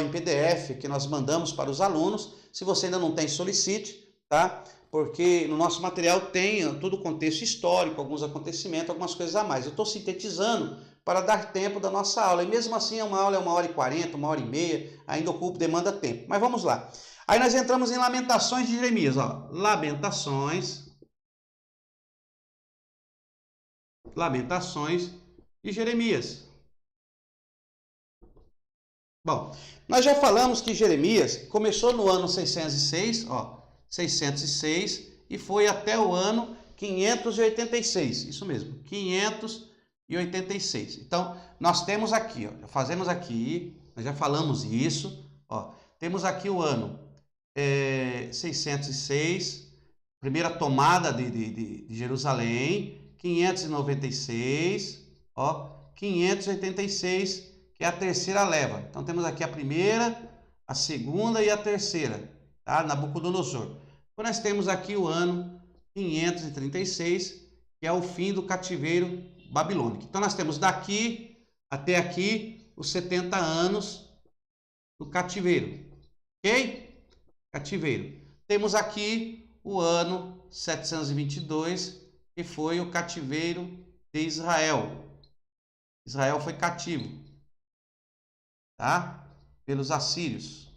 em PDF que nós mandamos para os alunos. Se você ainda não tem, solicite, tá? Porque no nosso material tem todo o contexto histórico, alguns acontecimentos, algumas coisas a mais. Eu estou sintetizando para dar tempo da nossa aula. E mesmo assim, uma aula é 1h40, 1h30, ainda ocupa, demanda tempo. Mas vamos lá. Aí nós entramos em Lamentações de Jeremias. Ó. Lamentações de Jeremias. Bom, nós já falamos que Jeremias começou no ano 606, 606, e foi até o ano 586. Isso mesmo, 586. Então, nós temos aqui, nós já falamos isso, temos aqui o ano 606, primeira tomada de Jerusalém, 596, 586, que é a terceira leva. Então, temos aqui a primeira, a segunda e a terceira, tá? Nabucodonosor. Então, nós temos aqui o ano 536, que é o fim do cativeiro babilônico. Então, nós temos daqui até aqui os 70 anos do cativeiro, ok? Cativeiro. Temos aqui o ano 722, que foi o cativeiro de Israel. Israel foi cativo, tá? Pelos assírios.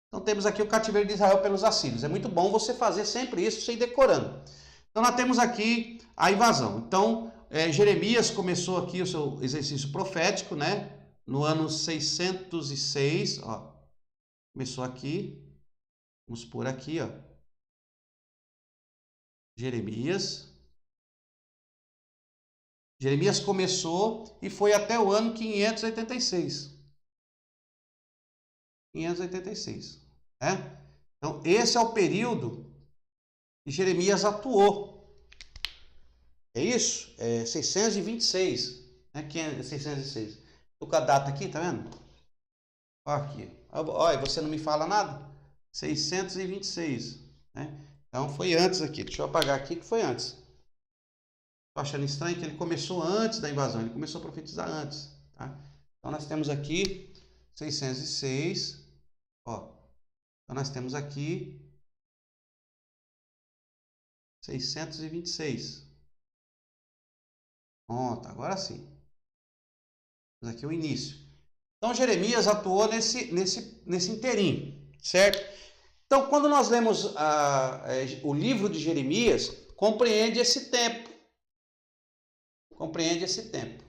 Então temos aqui o cativeiro de Israel pelos assírios. É muito bom você fazer sempre isso, você ir decorando. Então, nós temos aqui a invasão. Então, Jeremias começou aqui o seu exercício profético, né? No ano 606, ó. Começou aqui. Vamos por aqui, ó. Jeremias começou e foi até o ano 586. 586, né? Então, esse é o período que Jeremias atuou. É isso? É 626, né? 606. Estou com a data aqui, tá vendo? Olha aqui. Olha, você não me fala nada? 626, né? Então, foi antes aqui. Deixa eu apagar aqui que foi antes. Estou achando estranho que ele começou antes da invasão. Ele começou a profetizar antes, tá? Então, nós temos aqui 606. Ó. Então, nós temos aqui 626. Pronto, agora sim. Mas aqui é o início. Então, Jeremias atuou nesse inteirinho, certo? Então, quando nós lemos o livro de Jeremias, compreende esse tempo. Compreende esse tempo.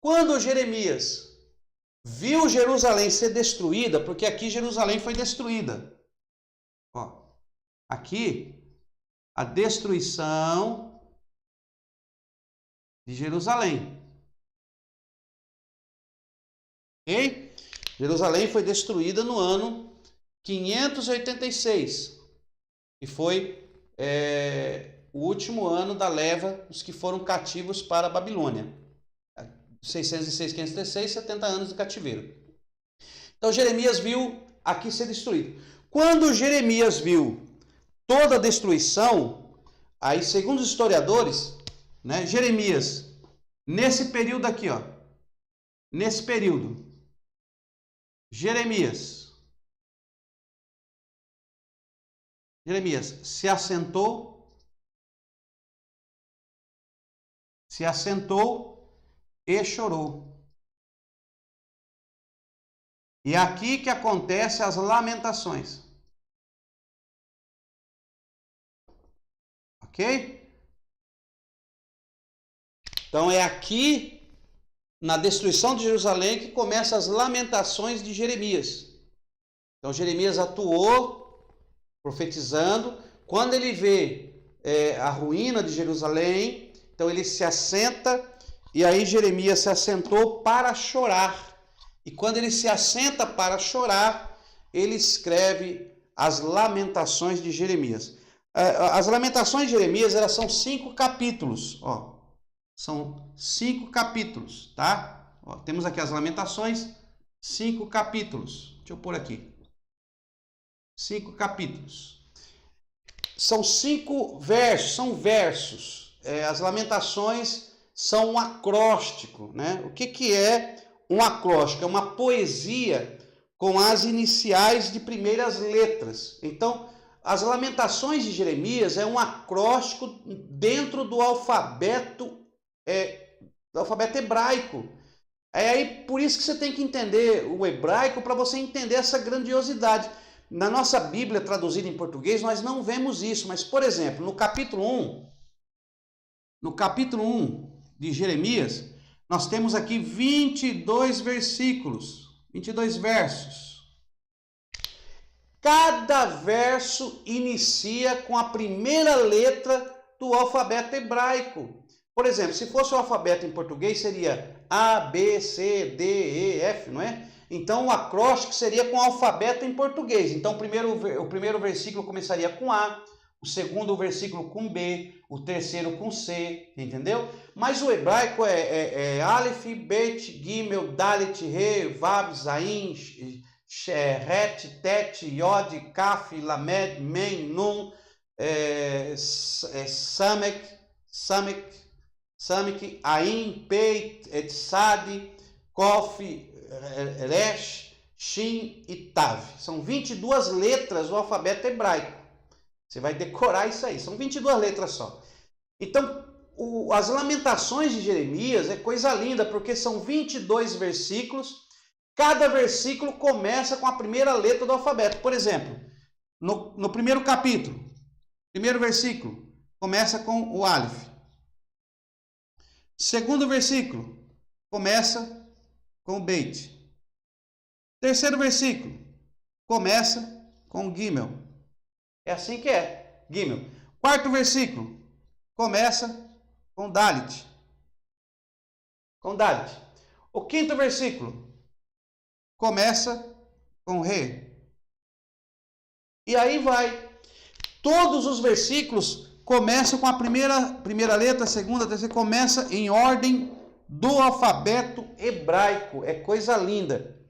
Quando Jeremias viu Jerusalém ser destruída, porque aqui Jerusalém foi destruída. Ó, aqui, a destruição de Jerusalém. Ok? Jerusalém foi destruída no ano 586. E foi o último ano da leva dos que foram cativos para a Babilônia. 606, 536, 70 anos de cativeiro. Então Jeremias viu aqui ser destruído. Quando Jeremias viu toda a destruição, aí segundo os historiadores, né, Jeremias, nesse período aqui, ó, nesse período, Jeremias se assentou e chorou. E é aqui que acontecem as lamentações. Ok? Então é aqui, na destruição de Jerusalém, que começam as lamentações de Jeremias. Então Jeremias atuou, profetizando. Quando ele vê a ruína de Jerusalém, então ele se assenta, e aí Jeremias se assentou para chorar. E quando ele se assenta para chorar, ele escreve as lamentações de Jeremias. As lamentações de Jeremias, elas são 5 capítulos, ó. São 5 capítulos, tá? Ó, temos aqui as lamentações, 5 capítulos. Deixa eu pôr aqui. 5 capítulos. São 5 versos, são versos. As lamentações são um acróstico, né? O que é um acróstico? É uma poesia com as iniciais de primeiras letras. Então, as lamentações de Jeremias é um acróstico dentro do alfabeto hebraico. É aí por isso que você tem que entender o hebraico, para você entender essa grandiosidade. Na nossa Bíblia traduzida em português, nós não vemos isso, mas, por exemplo, no capítulo 1 de Jeremias, nós temos aqui 22 versículos, 22 versos. Cada verso inicia com a primeira letra do alfabeto hebraico. Por exemplo, se fosse o alfabeto em português, seria A, B, C, D, E, F, não é? Então, o acróstico seria com o alfabeto em português. Então, o primeiro versículo começaria com A, o segundo versículo com B, o terceiro com C, entendeu? Mas o hebraico é Aleph, Bet, Gimel, Dalet, Re, Vav, Zain, Ret, Tet, Yod, Kaf, Lamed, Men, Nun, Samek, Ain, Peit, Etsad, Kof, Resh, Shin e Tav. São 22 letras do alfabeto hebraico. Você vai decorar isso aí. São 22 letras só. Então, as lamentações de Jeremias é coisa linda, porque são 22 versículos. Cada versículo começa com a primeira letra do alfabeto. Por exemplo, no primeiro capítulo, primeiro versículo, começa com o Aleph. Segundo versículo, começa com o Beit. Terceiro versículo, começa com o Gimel. É assim que é, Gimel. Quarto versículo, começa com Dalit. Com Dalit. O quinto versículo, começa com Re. E aí vai. Todos os versículos começam com a primeira letra, a segunda, a terceira, começa em ordem do alfabeto hebraico. É coisa linda.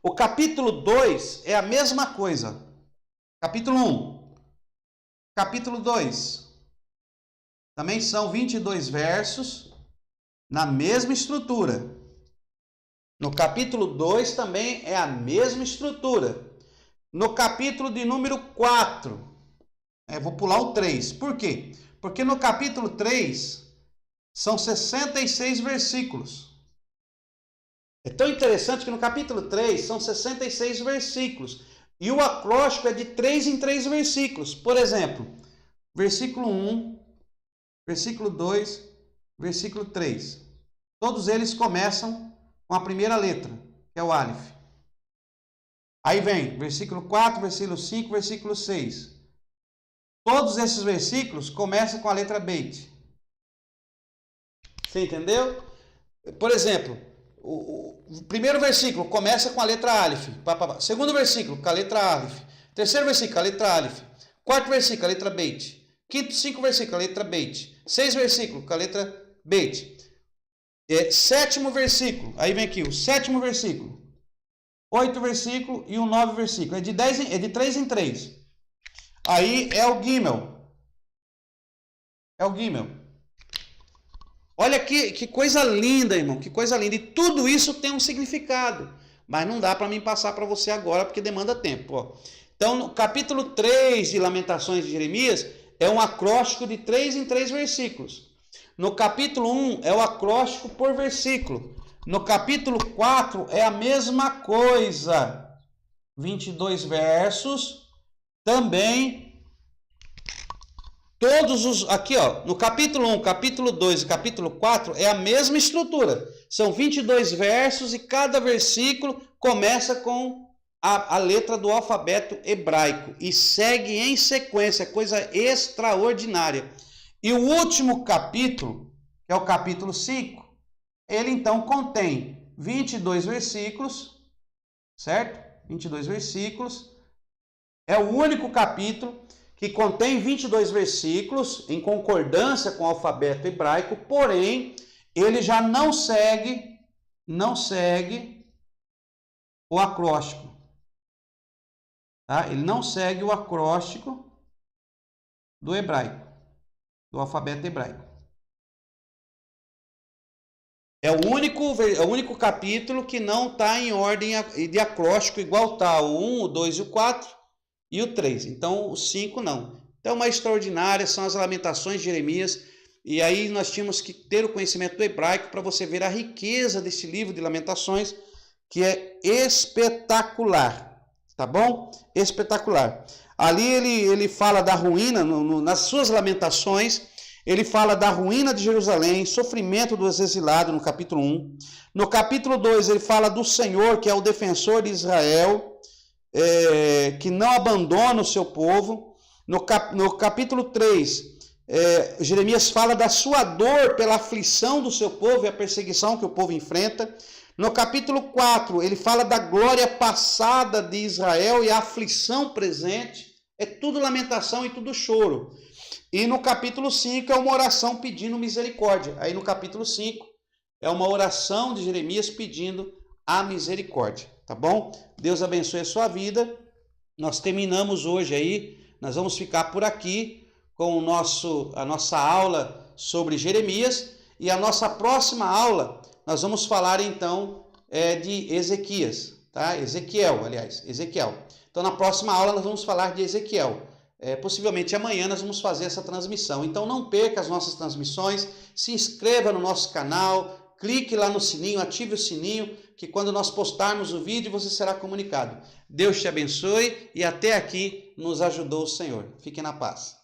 O capítulo 2 é a mesma coisa. Capítulo 1. Capítulo 2. Também são 22 versos na mesma estrutura. No capítulo 2 também é a mesma estrutura. No capítulo de número 4, vou pular o 3. Por quê? Porque no capítulo 3 são 66 versículos. É tão interessante que no capítulo 3 são 66 versículos. E o acróstico é de 3 em 3 versículos. Por exemplo, versículo 1, versículo 2, versículo 3. Todos eles começam com a primeira letra, que é o Aleph. Aí vem versículo 4, versículo 5, versículo 6. Todos esses versículos começam com a letra Beit. Você entendeu? Por exemplo, o primeiro versículo começa com a letra Aleph. Segundo versículo, com a letra Aleph. Terceiro versículo, com a letra Aleph. Quarto versículo, a letra Beit. Quinto, 5 versículos, a letra Beit. 6 versículos, com a letra Beit. Sétimo versículo, aí vem aqui o sétimo versículo. 8 versículos e o 9 versículo. É de 3 em 3. Aí é o Gimel. É o Gimel. Olha que coisa linda, irmão. Que coisa linda. E tudo isso tem um significado. Mas não dá para mim passar para você agora, porque demanda tempo. Ó. Então, no capítulo 3 de Lamentações de Jeremias, é um acróstico de 3 em 3 versículos. No capítulo 1, é o acróstico por versículo. No capítulo 4 é a mesma coisa. 22 versos. Também. Todos os. Aqui, ó. No capítulo 1, capítulo 2 e capítulo 4 é a mesma estrutura. São 22 versos e cada versículo começa com a letra do alfabeto hebraico. E segue em sequência. Coisa extraordinária. E o último capítulo, que é o capítulo 5. Ele então contém 22 versículos, certo? 22 versículos. É o único capítulo que contém 22 versículos em concordância com o alfabeto hebraico, porém, ele já não segue o acróstico. Tá? Ele não segue o acróstico do hebraico, do alfabeto hebraico. É o único capítulo que não está em ordem de acróstico igual está o 1, o 2 e o 4 e o 3. Então, o 5 não. Então, uma extraordinária são as Lamentações de Jeremias. E aí nós tínhamos que ter o conhecimento do hebraico para você ver a riqueza desse livro de Lamentações, que é espetacular. Tá bom? Espetacular. Ali ele fala da ruína, nas suas Lamentações. Ele fala da ruína de Jerusalém, sofrimento dos exilados, no capítulo 1. No capítulo 2, ele fala do Senhor, que é o defensor de Israel, que não abandona o seu povo. No capítulo 3, Jeremias fala da sua dor pela aflição do seu povo e a perseguição que o povo enfrenta. No capítulo 4, ele fala da glória passada de Israel e a aflição presente. É tudo lamentação e tudo choro. E no capítulo 5 é uma oração pedindo misericórdia. Aí no capítulo 5 é uma oração de Jeremias pedindo a misericórdia. Tá bom? Deus abençoe a sua vida. Nós terminamos hoje aí. Nós vamos ficar por aqui com a nossa aula sobre Jeremias. E a nossa próxima aula nós vamos falar então de Ezequias. Tá? Ezequiel. Então na próxima aula nós vamos falar de Ezequiel. Possivelmente amanhã nós vamos fazer essa transmissão. Então não perca as nossas transmissões, se inscreva no nosso canal, clique lá no sininho, ative o sininho, que quando nós postarmos o vídeo você será comunicado. Deus te abençoe e até aqui nos ajudou o Senhor. Fique na paz.